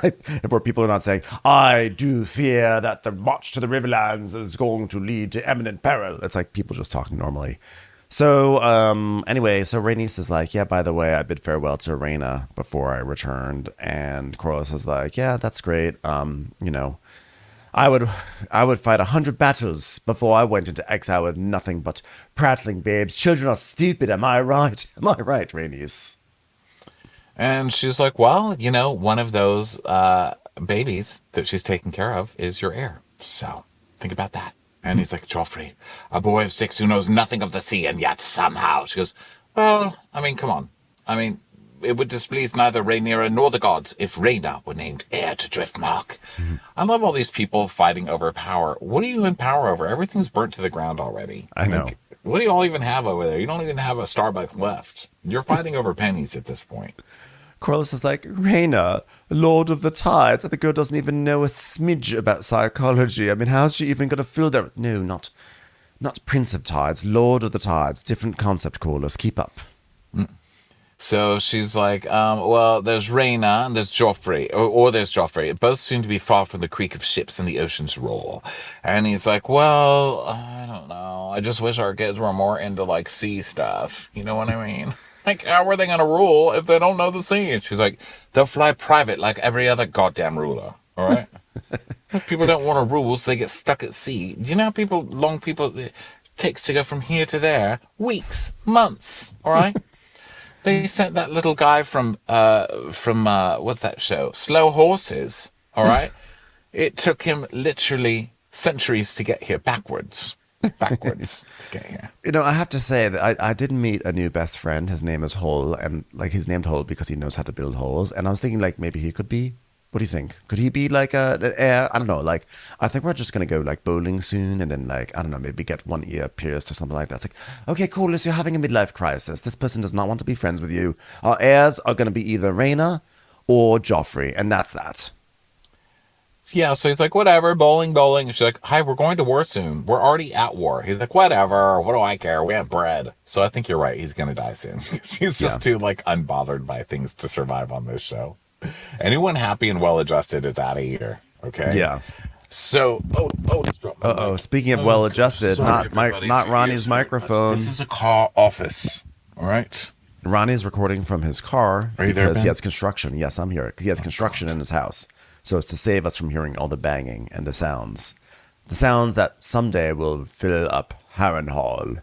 Like, where people are not saying, I do fear that the march to the Riverlands is going to lead to imminent peril. It's like people just talking normally. So, anyway, so Rhaenys is like, yeah, by the way, I bid farewell to Rhaena before I returned. And Corlys is like, yeah, that's great. I would fight 100 battles before I went into exile with nothing but prattling babes. Children are stupid. Am I right? Am I right, Rhaenys? And she's like, well, one of those babies that she's taking care of is your heir. So think about that. And he's like, Joffrey, a boy of 6 who knows nothing of the sea, and yet somehow. She goes, well, come on. It would displease neither Rhaenyra nor the gods if Rhaena were named heir to Driftmark. Mm-hmm. I love all these people fighting over power. What are you in power over? Everything's burnt to the ground already. I know. What do you all even have over there? You don't even have a Starbucks left. You're fighting over pennies at this point. Corlys is like, Rhaena, Lord of the Tides. The girl doesn't even know a smidge about psychology. How's she even going to feel that? No, not Prince of Tides, Lord of the Tides. Different concept, Corlys. Keep up. So she's like, well, there's Rhaena and there's Joffrey, or there's Joffrey. Both seem to be far from the creak of ships and the ocean's roar. And he's like, well, I don't know. I just wish our kids were more into, like, sea stuff. You know what I mean? Like, how are they going to rule if they don't know the sea? And she's like, they'll fly private like every other goddamn ruler, all right? If people don't want to rule, so they get stuck at sea. Do you know how takes to go from here to there? Weeks, months, all right? They sent that little guy from what's that show? Slow Horses, all right? It took him literally centuries to get here backwards to get here. You know, I have to say that I did meet a new best friend. His name is Hole, and like he's named Hole because he knows how to build holes. And I was thinking like maybe he could be. What do you think? Could he be like I don't know. Like I think we're just gonna go like bowling soon, and then like I don't know, maybe get one ear pierced or something like that. It's like, okay, cool. You're having a midlife crisis. This person does not want to be friends with you. Our heirs are gonna be either Raina or Joffrey, and that's that. Yeah, so he's like, whatever, bowling. And she's like, hi, we're going to war soon. We're already at war. He's like, whatever, what do I care? We have bread. So I think you're right. He's going to die soon. He's just too, like, unbothered by things to survive on this show. Anyone happy and well-adjusted is out of here, okay? Yeah. So, just dropped my mic. Speaking of well-adjusted, Sorry, not everybody. Ronnie's microphone. This is a car office, all right? Ronnie's recording from his car Are you there, because Ben? he has construction. Yes, I'm here. He has construction in his house. So it's to save us from hearing all the banging and the sounds. The sounds that someday will fill up Harrenhal.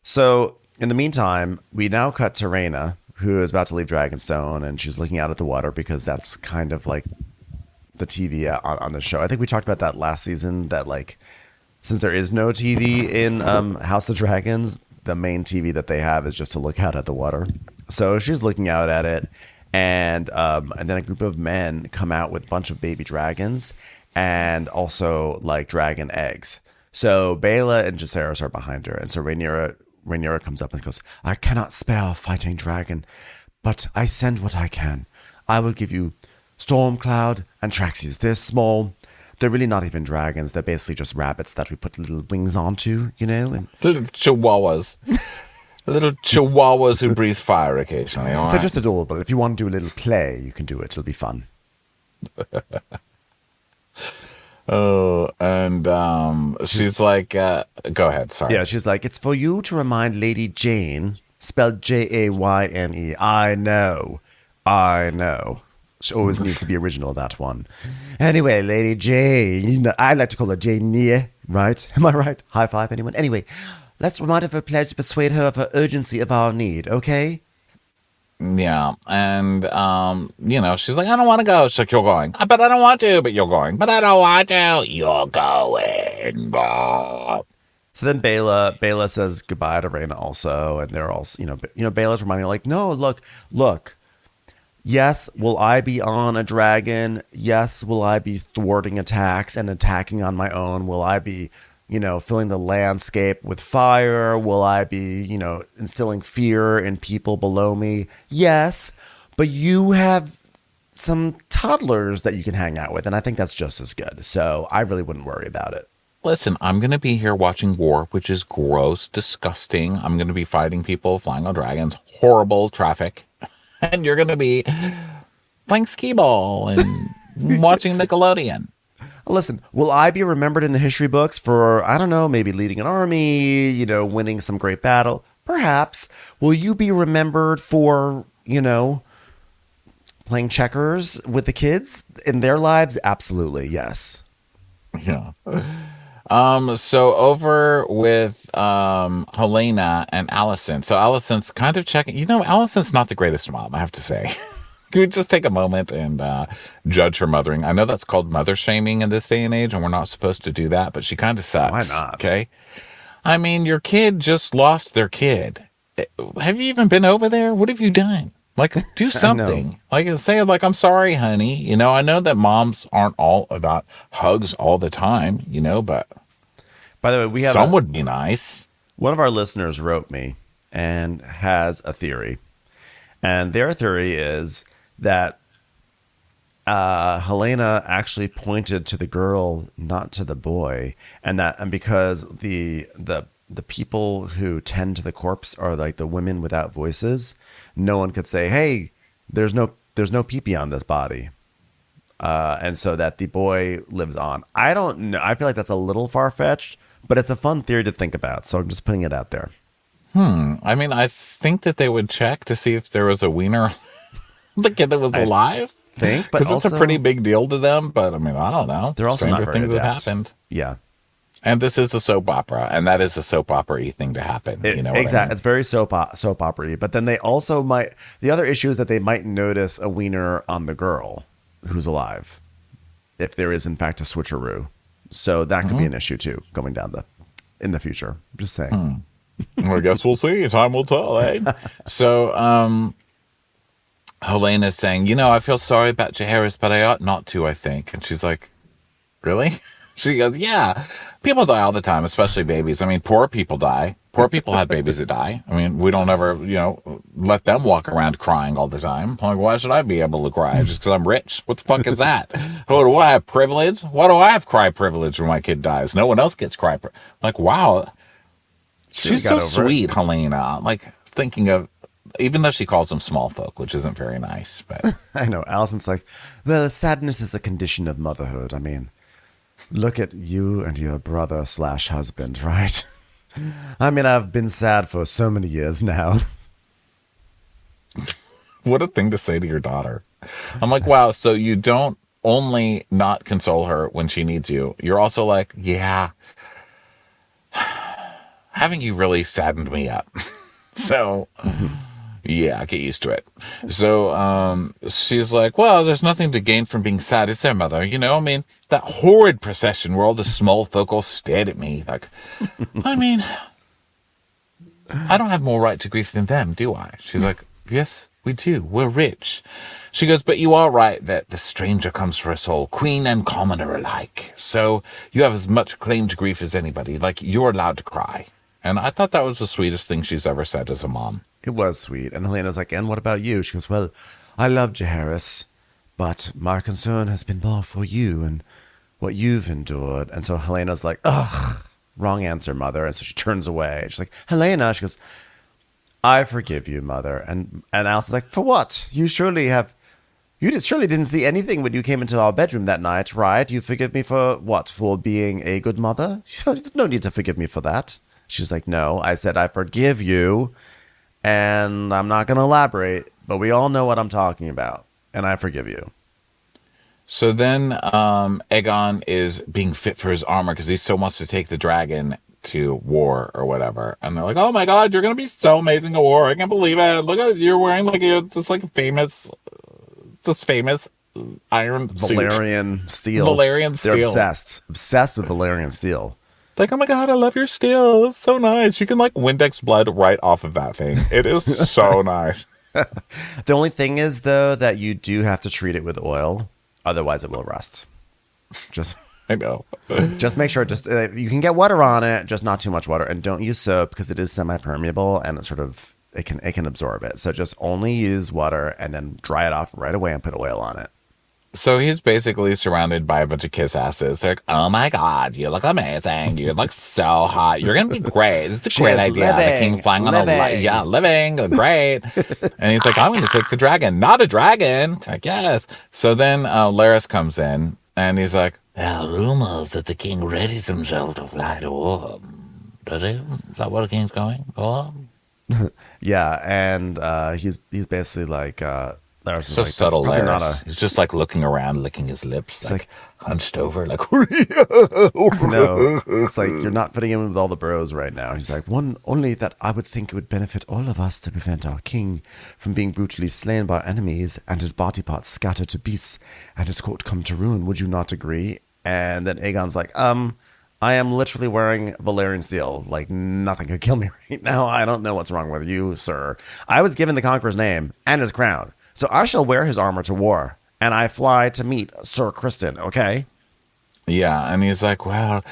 So in the meantime, we now cut to Rhaena, who is about to leave Dragonstone, and she's looking out at the water because that's kind of like the TV on the show. I think we talked about that last season, that like since there is no TV in House of Dragons, the main TV that they have is just to look out at the water. So she's looking out at it. And then a group of men come out with a bunch of baby dragons and also like dragon eggs. So Bela and Jacaerys are behind her. And so Rhaenyra comes up and goes, I cannot spare a fighting dragon, but I send what I can. I will give you Stormcloud and Traxxias. They're small. They're really not even dragons. They're basically just rabbits that we put little wings onto, you know? And Little chihuahuas. Little chihuahuas who breathe fire occasionally, all they're right? just adorable. If you want to do a little play, you can do it. It'll be fun. She's like, go ahead, sorry. Yeah, she's like, it's for you to remind Lady Jane, spelled Jayne. I know. She always needs to be original, that one. Anyway, Lady Jane, I like to call her Jane, right? Am I right? High five, anyone? Anyway, let's remind her of her pledge to persuade her of her urgency of our need, okay? Yeah, and, she's like, I don't want to go. She's like, you're going. But I don't want to, but you're going. But I don't want to. You're going. So then Bela says goodbye to Rhaena also, and they're also, Bela's reminding her, like, no, look. Yes, will I be on a dragon? Yes, will I be thwarting attacks and attacking on my own? Will I be, filling the landscape with fire? Will I be, instilling fear in people below me? Yes, but you have some toddlers that you can hang out with, and I think that's just as good. So I really wouldn't worry about it. Listen, I'm going to be here watching war, which is gross, disgusting. I'm going to be fighting people, flying on dragons, horrible traffic. And you're going to be playing skee ball and watching Nickelodeon. Listen, will I be remembered in the history books for, I don't know, maybe leading an army, winning some great battle? Perhaps. Will you be remembered for, playing checkers with the kids in their lives? Absolutely, yes. Yeah. So over with Helena and Allison. So Allison's kind of checking. Allison's not the greatest mom, I have to say. Can we just take a moment and judge her mothering? I know that's called mother shaming in this day and age, and we're not supposed to do that, but she kind of sucks. Why not? Okay. I mean, your kid just lost their kid. Have you even been over there? What have you done? Like, do something. Like, say, like, I'm sorry, honey. I know that moms aren't all about hugs all the time, but By the way, we have some would be nice. One of our listeners wrote me and has a theory. And their theory is that Helena actually pointed to the girl, not to the boy. And because the people who tend to the corpse are like the women without voices, no one could say, hey, there's no pee-pee on this body. And so that the boy lives on. I don't know. I feel like that's a little far-fetched, but it's a fun theory to think about. So I'm just putting it out there. I mean, I think that they would check to see if there was a wiener, the kid that was alive. But Because also, it's a pretty big deal to them. But I mean, I don't know. They're also Stranger not very things have adept. happened. Yeah. And this is a soap opera, and that is a soap opera-y thing to happen. You know what Exactly. I mean? It's very soap opera-y. But then they also might. The other issue is that they might notice a wiener on the girl who's alive, if there is in fact a switcheroo. So that could be an issue too, going down in the future. Just saying. Well, I guess we'll see. Time will tell, eh? So, Helena's saying, I feel sorry about Jaehaerys, but I ought not to, I think. And she's like, really? She goes, yeah. People die all the time, especially babies. I mean, poor people die. Poor people have babies that die. I mean, we don't ever, let them walk around crying all the time. Like, why should I be able to cry just because I'm rich? What the fuck is that? Oh, do I have privilege? Why do I have cry privilege when my kid dies? No one else gets cry privilege. Like, wow. She's so sweet, Helena. Like, thinking of, even though she calls them small folk, which isn't very nice. But I know. Allison's like, well, sadness is a condition of motherhood. I mean, look at you and your brother/husband, right? I mean, I've been sad for so many years now. What a thing to say to your daughter. I'm like, wow, so you don't only not console her when she needs you. You're also like, yeah, having you really saddened me up. So, yeah, get used to it. So she's like, well, there's nothing to gain from being sad, is there, mother? I mean, that horrid procession where all the small folk all stared at me. Like, I mean, I don't have more right to grief than them, do I? She's like, yes, we do. We're rich. She goes, but you are right that the stranger comes for us all, queen and commoner alike. So you have as much claim to grief as anybody. Like, you're allowed to cry. And I thought that was the sweetest thing she's ever said as a mom. It was sweet. And Helena's like, and what about you? She goes, well, I love Jaehaerys, but my concern has been more for you and what you've endured. And so Helena's like, ugh, wrong answer, mother. And so she turns away. She's like, Helena. She goes, I forgive you, mother. And Alison's like, for what? You surely didn't see anything when you came into our bedroom that night, right? You forgive me for what? For being a good mother? There's no need to forgive me for that. She's like, no, I said I forgive you, and I'm not going to elaborate, but we all know what I'm talking about, and I forgive you. So then Aegon is being fit for his armor because he still wants to take the dragon to war or whatever. And they're like, oh my God, you're going to be so amazing at war. I can't believe it. Look at you're wearing this famous iron Valyrian steel. Valyrian steel. They're obsessed with Valyrian steel. Like, oh my God, I love your steel. It's so nice. You can like Windex blood right off of that thing. It is so nice. The only thing is, though, that you do have to treat it with oil. Otherwise, it will rust. I know. Just make sure, you can get water on it, just not too much water. And don't use soap because it is semi-permeable and it can absorb it. So just only use water and then dry it off right away and put oil on it. So he's basically surrounded by a bunch of kiss asses. They're like, oh my God, you look amazing. You look so hot. You're going to be great. This is a great idea. The king flying on a light. Yeah, living. Great. And he's like, I'm going to take the dragon. Not a dragon. I guess. So then Larys comes in and he's like, there are rumors that the king readies himself to fly to war. Does he? Is that where the king's going? Yeah, and he's basically like... Larys so like, subtle, Larys. He's just like looking around, licking his lips, it's like hunched over, like. No, it's like you're not fitting in with all the bros right now. He's like, only that I would think it would benefit all of us to prevent our king from being brutally slain by enemies and his body parts scattered to beasts and his court come to ruin. Would you not agree? And then Aegon's like, I am literally wearing Valyrian steel. Like, nothing could kill me right now. I don't know what's wrong with you, sir. I was given the Conqueror's name and his crown. So I shall wear his armor to war, and I fly to meet Sir Criston, okay? Yeah, and he's like, well,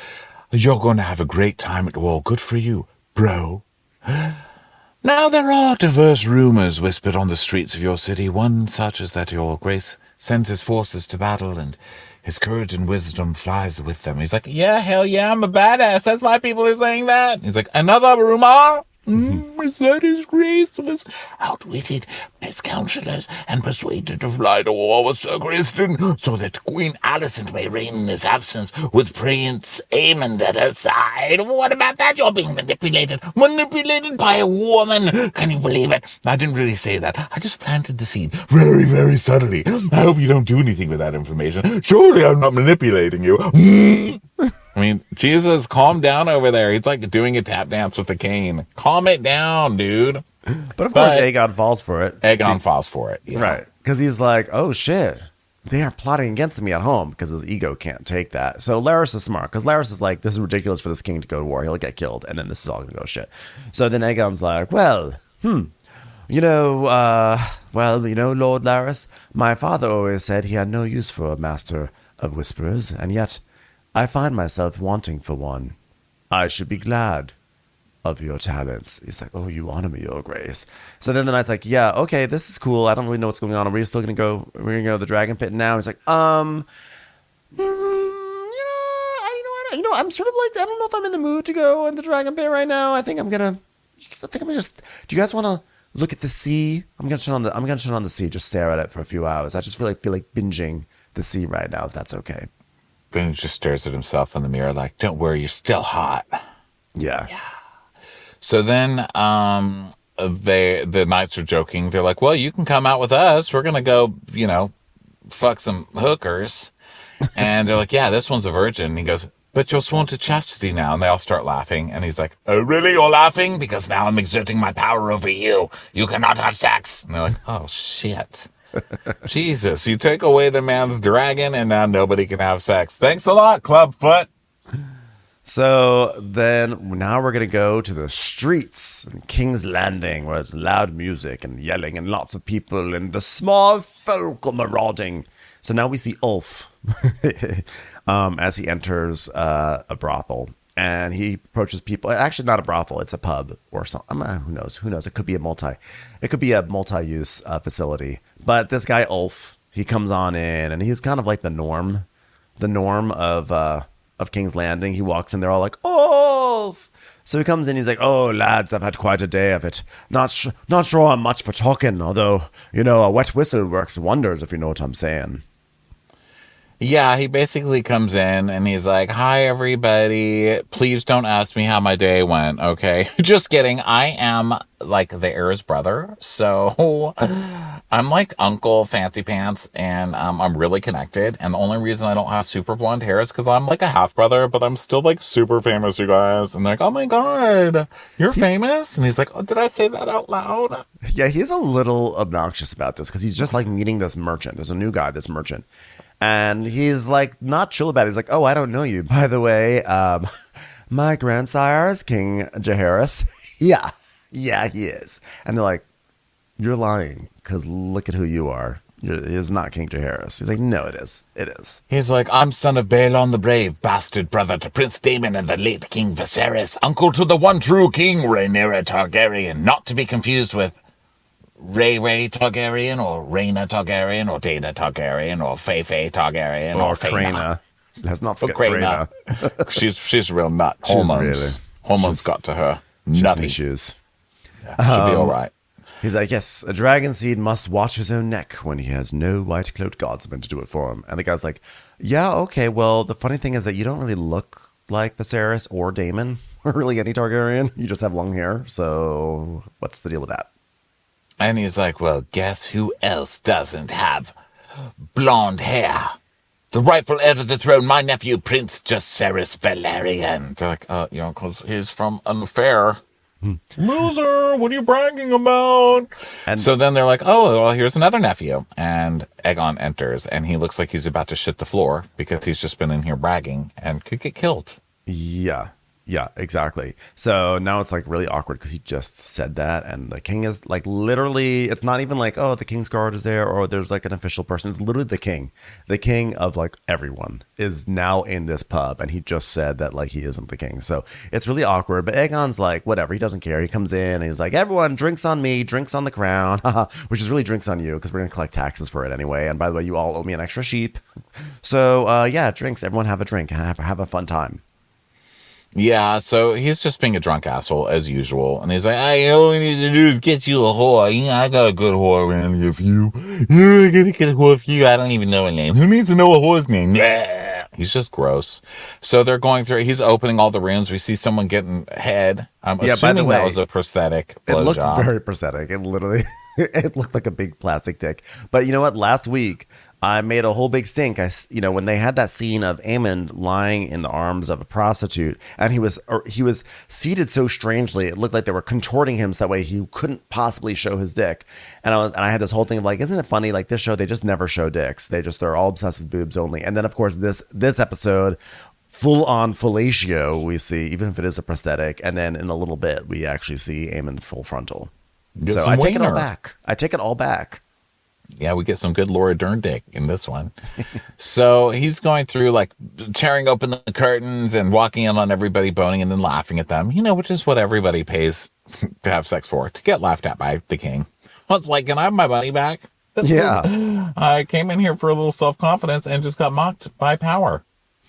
you're going to have a great time at war. Good for you, bro. Now there are diverse rumors whispered on the streets of your city. One such is that your grace sends his forces to battle, and his courage and wisdom flies with them. He's like, yeah, hell yeah, I'm a badass. That's why people are saying that. He's like, another rumor? Is that his grace was outwitted by his counselors and persuaded to fly to war with Sir Criston, so that Queen Alicent may reign in his absence with Prince Aemond at her side. What about that? You're being manipulated by a woman. Can you believe it? I didn't really say that. I just planted the seed very, very subtly. I hope you don't do anything with that information. Surely I'm not manipulating you. I mean, Jesus, calm down over there. He's like doing a tap dance with a cane. Calm it down, dude. But of course, Aegon falls for it. Aegon falls for it. Yeah. Right. Because he's like, oh, shit. They are plotting against me at home because his ego can't take that. So Larys is smart because Larys is like, this is ridiculous for this king to go to war. He'll get killed. And then this is all going to go to shit. So then Aegon's like, well, Lord Larys, my father always said he had no use for a master of whisperers. And yet I find myself wanting for one. I should be glad of your talents. He's like, oh, you honor me, your grace. So then the knight's like, yeah, okay, this is cool. I don't really know what's going on. Are we still gonna go? We're gonna go to the dragon pit now. He's like, I'm sort of like, I don't know if I'm in the mood to go in the dragon pit right now. I think I'm gonna just. Do you guys want to look at the sea? I'm gonna turn on the sea, just stare at it for a few hours. I just really feel like binging the sea right now. If that's okay. Then he just stares at himself in the mirror, like, don't worry, you're still hot. Yeah. So then the knights are joking. They're like, well, you can come out with us. We're going to go, fuck some hookers. And they're like, yeah, this one's a virgin. And he goes, but you're sworn to chastity now. And they all start laughing. And he's like, oh, really? You're laughing? Because now I'm exerting my power over you. You cannot have sex. And they're like, oh, shit. Jesus, you take away the man's dragon and now nobody can have sex. Thanks a lot, Clubfoot. So then now we're going to go to the streets in King's Landing where it's loud music and yelling and lots of people and the small folk are marauding. So now we see Ulf as he enters a brothel and he approaches people. Actually, not a brothel. It's a pub or something. Who knows? It could be a multi-use facility. But this guy, Ulf, he comes on in and he's kind of like the norm of King's Landing. He walks in, they're all like, Ulf! So he comes in, he's like, oh, lads, I've had quite a day of it. Not sure I'm much for talking, although, a wet whistle works wonders, if you know what I'm saying. Yeah, he basically comes in and he's like, hi, everybody. Please don't ask me how my day went, okay? Just kidding. I am like the heir's brother. So I'm like Uncle Fancy Pants and I'm really connected. And the only reason I don't have super blonde hair is because I'm like a half brother, but I'm still like super famous, you guys. And they're like, oh my God, you're famous? And he's like, oh, did I say that out loud? Yeah, he's a little obnoxious about this because he's just like meeting this merchant. There's a new guy, this merchant. And he's like not chill about it. He's like, oh, I don't know you. By the way, my grandsire is King Jaehaerys. yeah, he is. And they're like, you're lying because look at who you are. It's not King Jaehaerys. He's like, no, it is. It is. He's like, I'm son of Baelon the Brave, bastard brother to Prince Daemon and the late King Viserys, uncle to the one true King Rhaenyra Targaryen, not to be confused with Ray Targaryen or Rhaena Targaryen or Dana Targaryen or Fae Targaryen or Craina. Let's not forget Craina. she's a real nut. Hormones got to her. Nutty issues. Yeah, she'll be all right. He's like, yes, a dragon seed must watch his own neck when he has no white-cloaked guardsmen to do it for him. And the guy's like, yeah, okay, well, the funny thing is that you don't really look like Viserys or Daemon or really any Targaryen. You just have long hair, so what's the deal with that? And he's like, well, guess who else doesn't have blonde hair? The rightful heir to the throne, my nephew, Prince Jaehaerys Valerian. They're like, because he's from an affair. Loser, what are you bragging about? And so then they're like, oh, well, here's another nephew. And Aegon enters, and he looks like he's about to shit the floor because he's just been in here bragging and could get killed. Yeah, exactly. So now it's like really awkward because he just said that. And the king is like literally, it's not even like, oh, the king's guard is there or there's like an official person. It's literally the king. The king of like everyone is now in this pub. And he just said that like he isn't the king. So it's really awkward. But Aegon's like, whatever. He doesn't care. He comes in and he's like, everyone, drinks on me, drinks on the crown, which is really drinks on you because we're going to collect taxes for it anyway. And by the way, you all owe me an extra sheep. So yeah, drinks. Everyone have a drink and have a fun time. Yeah, so he's just being a drunk asshole as usual. And he's like, all we need to do is get you a whore. I got a good whore around here for you. I gotta get a whore for you. I don't even know a name. Who needs to know a whore's name? Yeah. He's just gross. So they're going through, he's opening all the rooms. We see someone getting head. I'm assuming that was a prosthetic blowjob. It looked very prosthetic. It literally, it looked like a big plastic dick. But you know what? Last week, I made a whole big stink. When they had that scene of Aemond lying in the arms of a prostitute, and he was seated so strangely, it looked like they were contorting him so that way he couldn't possibly show his dick. And I had this whole thing of like, isn't it funny? Like this show, they just never show dicks. They're all obsessed with boobs only. And then of course this episode, full on fellatio we see, even if it is a prosthetic. And then in a little bit, we actually see Aemond full frontal. Get So some I take it all wiener. back. I take it all back. Yeah, we get some good Laura Dern dick in this one. So he's going through, like, tearing open the curtains and walking in on everybody boning and then laughing at them, which is what everybody pays to have sex for, to get laughed at by the king. I was like, can I have my money back? I came in here for a little self-confidence and just got mocked by power.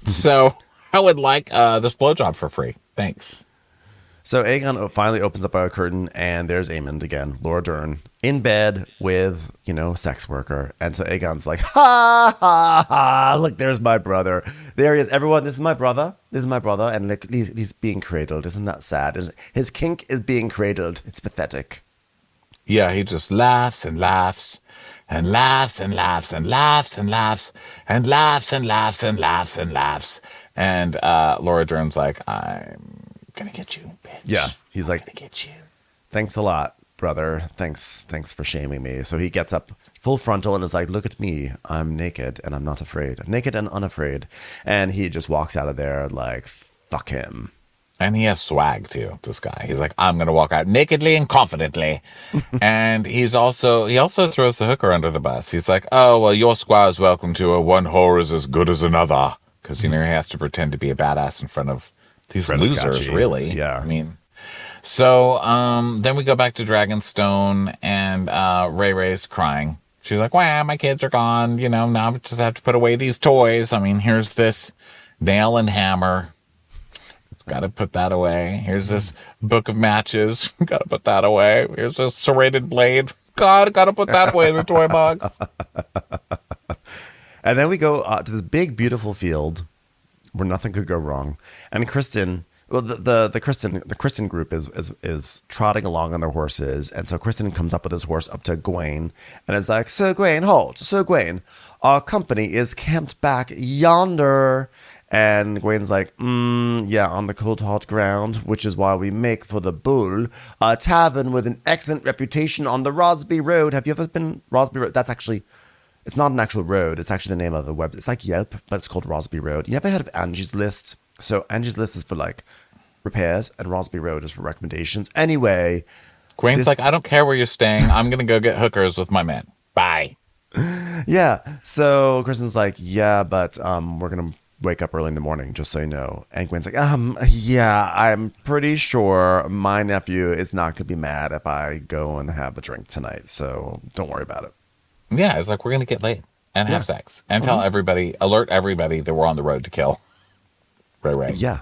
So I would like this blowjob for free. Thanks. So Aegon finally opens up a curtain, and there's Aemond again, Laura Dern, in bed with, sex worker. And so Aegon's like, ha, ha, ha, look, there's my brother. There he is. Everyone, this is my brother. This is my brother. And look, he's being cradled. Isn't that sad? His kink is being cradled. It's pathetic. Yeah, he just laughs and laughs and laughs and laughs and laughs and laughs and laughs and laughs and laughs and laughs. And Laura Dern's like, I'm gonna get you, bitch. Yeah, he's like, gonna get you. Thanks a lot, brother. Thanks for shaming me. So he gets up full frontal and is like, look at me. I'm naked and I'm not afraid. Naked and unafraid. And he just walks out of there like, fuck him. And he has swag too, this guy. He's like, I'm gonna walk out nakedly and confidently. And he also throws the hooker under the bus. He's like, oh, well, your squire's welcome to her. One whore is as good as another. Because, he has to pretend to be a badass in front of these losers, really. Yeah. I mean, so then we go back to Dragonstone, and Ray's crying. She's like, wow, my kids are gone. Now I just have to put away these toys. I mean, here's this nail and hammer. Got to put that away. Here's this book of matches. Got to put that away. Here's this serrated blade. God, got to put that away in the toy box. And then we go to this big, beautiful field where nothing could go wrong. And Kristen, well, the Kristen group is trotting along on their horses. And so Kristen comes up with his horse up to Gawain and is like, Sir Gawain, halt. Sir Gawain, our company is camped back yonder. And Gawain's like, yeah, on the cold, hot ground, which is why we make for the Bull, a tavern with an excellent reputation on the Rosby Road. Have you ever been Rosby Road? That's actually, it's not an actual road. It's actually the name of a web. It's like Yelp, but it's called Rosby Road. You ever heard of Angie's List? So Angie's List is for like repairs, and Rosby Road is for recommendations. Anyway. Gawain's like, I don't care where you're staying. I'm going to go get hookers with my men. Bye. Yeah. So Kristen's like, yeah, but we're going to wake up early in the morning, just so you know. And Gwen's like, yeah, I'm pretty sure my nephew is not gonna be mad if I go and have a drink tonight, so don't worry about it. Yeah, it's like, we're gonna get laid and have sex and tell everybody, alert everybody that we're on the road to kill Ray. Yeah.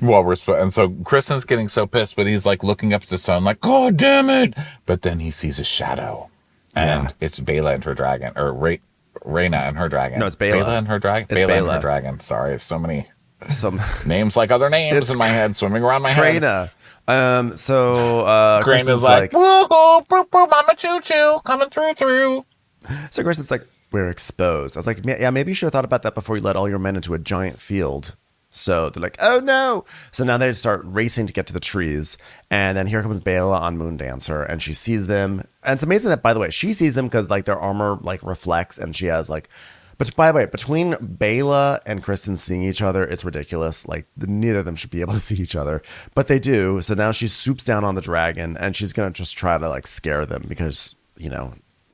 Well, and so Kristen's getting so pissed, but he's like looking up at the sun like, God damn it. But then he sees a shadow, and it's Bela and her dragon, or Rhaena and her dragon. No, it's Bela. Bela and her dragon. It's Bela and Bela. her dragon. Sorry, there's so many Some names like other names It's in my head, swimming around my head. Rhaena. So Rhaena's like, woo-hoo, boop, boop, I'm a choo-choo, coming through. So Kristen's like, we're exposed. I was like, yeah, maybe you should have thought about that before you let all your men into a giant field. So they're like, oh no. So now they start racing to get to the trees. And then here comes Bela on Moondancer, and she sees them. And it's amazing that, by the way, she sees them because like their armor like reflects, and she has like, but by the way, between Bela and Kristen seeing each other, it's ridiculous. Like neither of them should be able to see each other, but they do. So now she swoops down on the dragon, and she's going to just try to like scare them because,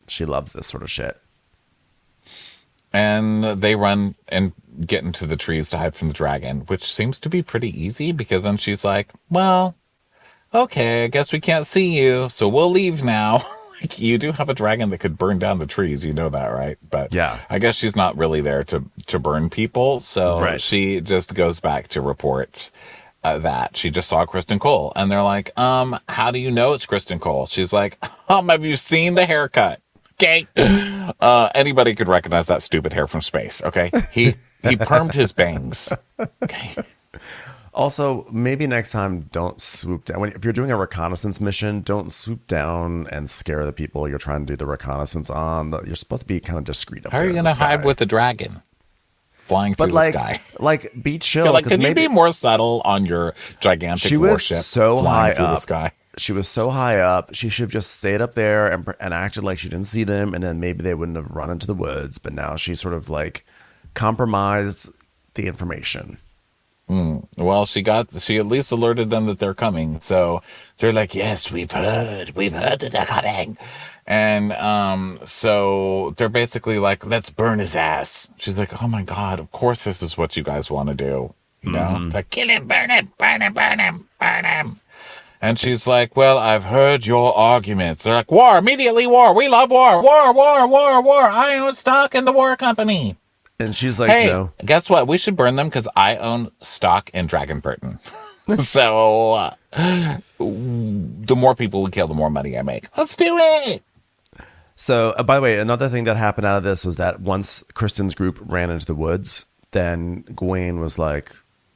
she loves this sort of shit. And they run and get into the trees to hide from the dragon, which seems to be pretty easy because then she's like, well, okay, I guess we can't see you, so we'll leave now. Like, you do have a dragon that could burn down the trees, you know that, right? But yeah, I guess she's not really there to burn people, so she just goes back to report that she just saw Kristen Cole. And they're like, how do you know it's Kristen Cole? She's like, have you seen the haircut? Okay. Anybody could recognize that stupid hair from space. Okay. He permed his bangs. Okay. Also, maybe next time don't swoop down. If you're doing a reconnaissance mission, don't swoop down and scare the people you're trying to do the reconnaissance on. You're supposed to be kind of discreet up How are there you in going the to hide sky. with the dragon flying But through the sky? like be chill. You're like, 'cause can you maybe be more subtle on your gigantic she was warship so flying high through the up. sky? She was so high up. She should have just stayed up there and acted like she didn't see them, and then maybe they wouldn't have run into the woods. But now she sort of like compromised the information. Well, she at least alerted them that they're coming. So they're like, yes, we've heard that they're coming. And so they're basically like, let's burn his ass. She's like, oh my God, of course this is what you guys want to do. You know, like, kill him, burn him, burn him, burn him, burn him. And she's like, well, I've heard your arguments. They're like, war, immediately war. We love war, war, war, war, war. I own stock in the war company. And she's like, Hey, no. guess what? We should burn them because I own stock in Dragon Burton. So the more people we kill, the more money I make. Let's do it. So, by the way, another thing that happened out of this was that once Kristen's group ran into the woods, then Gawain was like,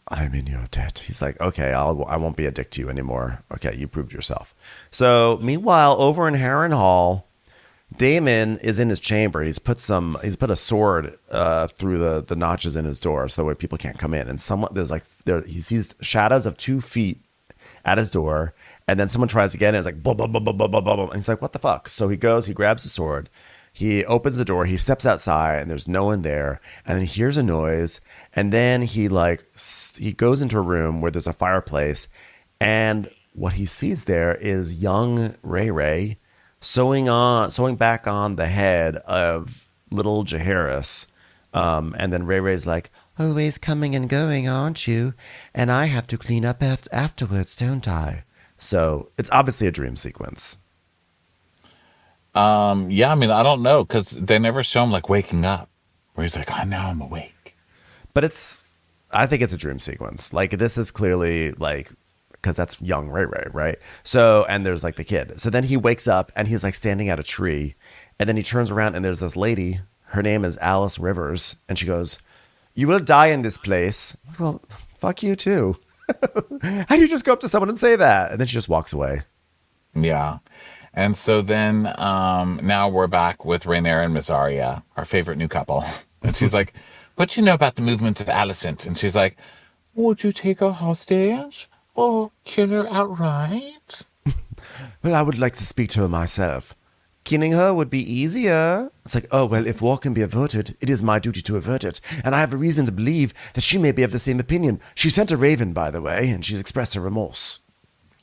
I'm in your debt. He's like, okay, I won't be a dick to you anymore. Okay, you proved yourself. So, meanwhile, over in Harrenhal, Damon is in his chamber. He's put a sword through the notches in his door, so that way people can't come in. And he sees shadows of 2 feet at his door, and then someone tries to get in. It's like blah blah blah blah blah blah blah, and he's like, what the fuck? So he grabs the sword, he opens the door, he steps outside, and there's no one there, and then he hears a noise, and then he goes into a room where there's a fireplace, and what he sees there is young Ray Ray sewing back on the head of little Jaehaerys. And then Ray Ray's like, always coming and going, aren't you? And I have to clean up afterwards, don't I? So it's obviously a dream sequence. Yeah, I mean, I don't know because they never show him like waking up where he's like, now I'm awake. But I think it's a dream sequence. Like, this is clearly like, because that's young Ray Ray, right? So, and there's like the kid. So then he wakes up and he's like standing at a tree, and then he turns around and there's this lady. Her name is Alice Rivers, and she goes, you will die in this place. Well, fuck you too. How do you just go up to someone and say that? And then she just walks away. Yeah. And so then now we're back with Rhaenyra and Miss Arya, our favorite new couple. And she's like, what do you know about the movements of Alicent? And she's like, would you take her hostage or kill her outright? Well, I would like to speak to her myself. Killing her would be easier. It's like, oh, well, if war can be averted, it is my duty to avert it. And I have a reason to believe that she may be of the same opinion. She sent a raven, by the way, and she's expressed her remorse.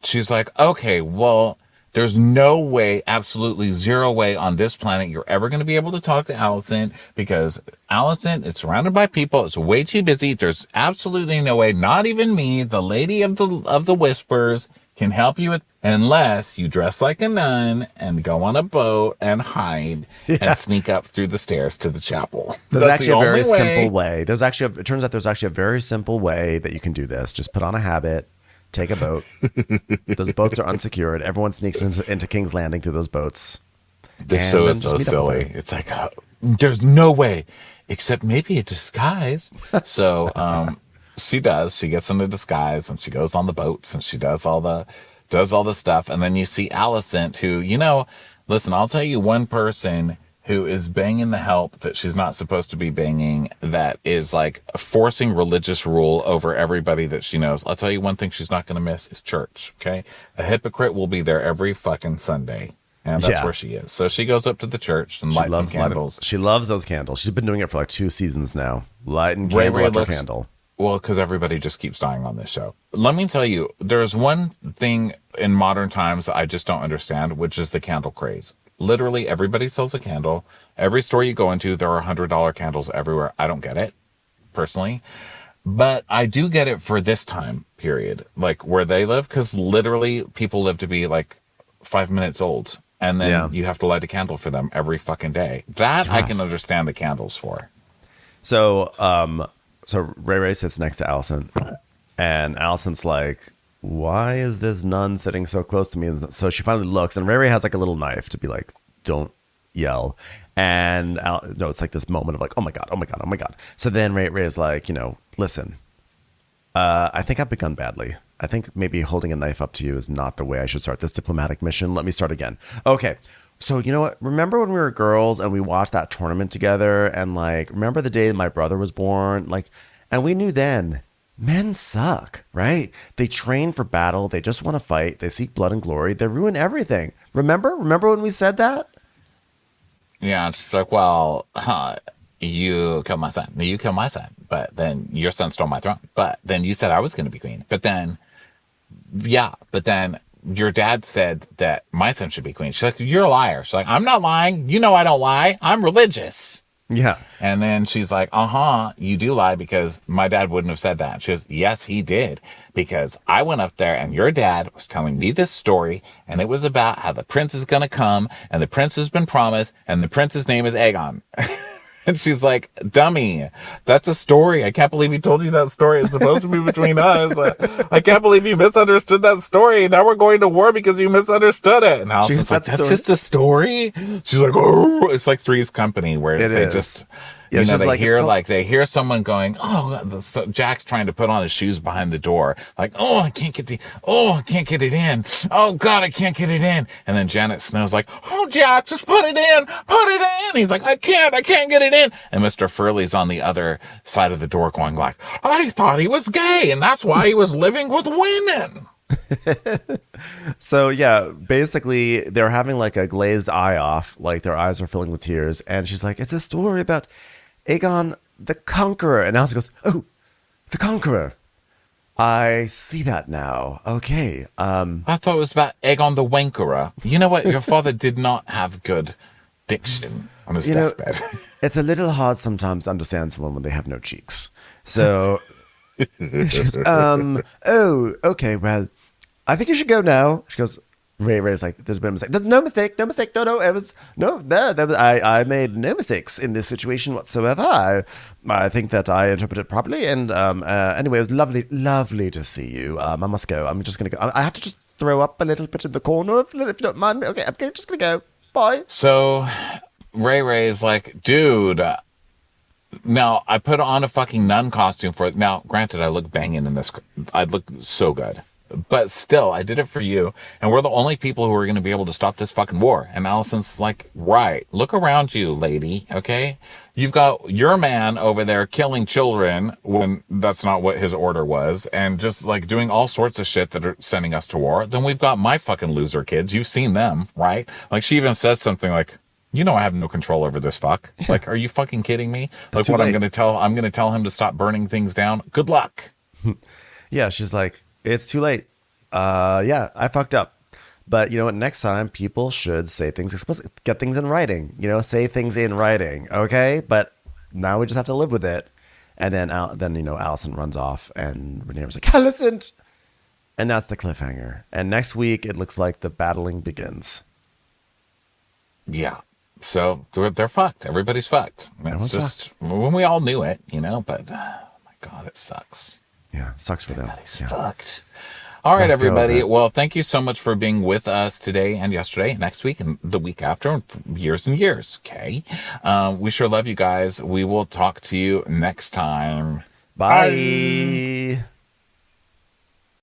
She's like, okay, well, there's no way, absolutely zero way on this planet you're ever going to be able to talk to Alicent, because Alicent is surrounded by people. It's way too busy. There's absolutely no way, not even me, the lady of the whispers, can help you unless you dress like a nun and go on a boat and hide and sneak up through the stairs to the chapel. There's That's actually the a very only way. simple way. It turns out there's actually a very simple way that you can do this. Just put on a habit, take a boat. Those boats are unsecured. Everyone sneaks into King's Landing through those boats. This And show then is just so meet up with silly. her. It's like, there's no way, except maybe a disguise. So she does. She gets in a disguise and she goes on the boats and she does all the stuff. And then you see Alicent, who, listen, I'll tell you one person who is banging the help that she's not supposed to be banging, that is like forcing religious rule over everybody that she knows. I'll tell you one thing she's not going to miss is church. Okay. A hypocrite will be there every fucking Sunday. And that's where she is. So she goes up to the church and lights some candles. She loves those candles. She's been doing it for like 2 seasons now. Lighting Ray candle Ray after looks- candle. Well, because everybody just keeps dying on this show. Let me tell you, there's one thing in modern times I just don't understand, which is the candle craze. Literally, everybody sells a candle. Every store you go into, there are $100 candles everywhere. I don't get it, personally. But I do get it for this time period, like where they live, because literally people live to be like 5 minutes old. And then you have to light a candle for them every fucking day. That I can understand the candles for. So Ray Ray sits next to Alicent, and Alicent's like, why is this nun sitting so close to me? And so she finally looks, and Ray Ray has like a little knife to be like, don't yell. And it's like this moment of like, oh my God, oh my God, oh my God. So then Ray Ray is like, listen, I think I've begun badly. I think maybe holding a knife up to you is not the way I should start this diplomatic mission. Let me start again. Okay. So, you know what? Remember when we were girls and we watched that tournament together and like, remember the day my brother was born? Like, and we knew then men suck, right? They train for battle. They just want to fight. They seek blood and glory. They ruin everything. Remember? Remember when we said that? Yeah, it's like, well, you killed my son. You killed my son. But then your son stole my throne. But then you said I was going to be queen. But then, but then your dad said that my son should be queen. She's like, you're a liar. She's like, I'm not lying. You know I don't lie. I'm religious. Yeah. And then she's like, you do lie because my dad wouldn't have said that. She goes, yes, he did. Because I went up there and your dad was telling me this story and it was about how the prince is going to come and the prince has been promised and the prince's name is Aegon. And she's like, dummy, that's a story. I can't believe he told you that story. It's supposed to be between us. I can't believe you misunderstood that story. Now we're going to war because you misunderstood it. And Allison's like, that's just a story? She's like, oh, it's like Three's Company where they just... Yeah, they hear someone going, so Jack's trying to put on his shoes behind the door. Like, I can't get it in. Oh God, I can't get it in. And then Janet Snow's like, oh Jack, just put it in. He's like, I can't get it in. And Mr. Furley's on the other side of the door going like, I thought he was gay and that's why he was living with women. So yeah, basically they're having like a glazed eye off, like their eyes are filling with tears. And she's like, it's a story about Aegon the Conqueror. And Elsa goes, oh, the Conqueror. I see that now. Okay. I thought it was about Aegon the Wankerer. You know what? Your father did not have good diction on his deathbed. It's a little hard sometimes to understand someone when they have no cheeks. So she goes, okay, well, I think you should go now. She goes, Ray's like, there's been a mistake. There's no mistake. No, it was, I made no mistakes in this situation whatsoever. I think that I interpreted it properly. And anyway, it was lovely to see you. I must go. I'm just going to go. I have to just throw up a little bit in the corner, if you don't mind. Okay, I'm just going to go. Bye. So Ray is like, dude, now I put on a fucking nun costume for it. Now, granted, I look banging in this. I look so good. But still, I did it for you, and we're the only people who are going to be able to stop this fucking war. And Allison's like, right, look around you, lady, okay? You've got your man over there killing children when that's not what his order was, and just, like, doing all sorts of shit that are sending us to war. Then we've got my fucking loser kids. You've seen them, right? Like, she even says something like, you know I have no control over this fuck. Like, are you fucking kidding me? Like, what I'm going to tell him to stop burning things down? Good luck. Yeah, she's like, it's too late. Yeah, I fucked up. But you know what? Next time, people should say things explicitly. Get things in writing. Say things in writing. Okay? But now we just have to live with it. And then Allison runs off, and Rhaenyra's like, Alicent! And that's the cliffhanger. And next week, it looks like the battling begins. Yeah. So they're fucked. Everybody's fucked. It's just when we all knew it, but oh my God, it sucks. Yeah, sucks for them. Everybody's fucked. All right, everybody. Well, thank you so much for being with us today and yesterday, next week, and the week after, and years and years. Okay. We sure love you guys. We will talk to you next time. Bye.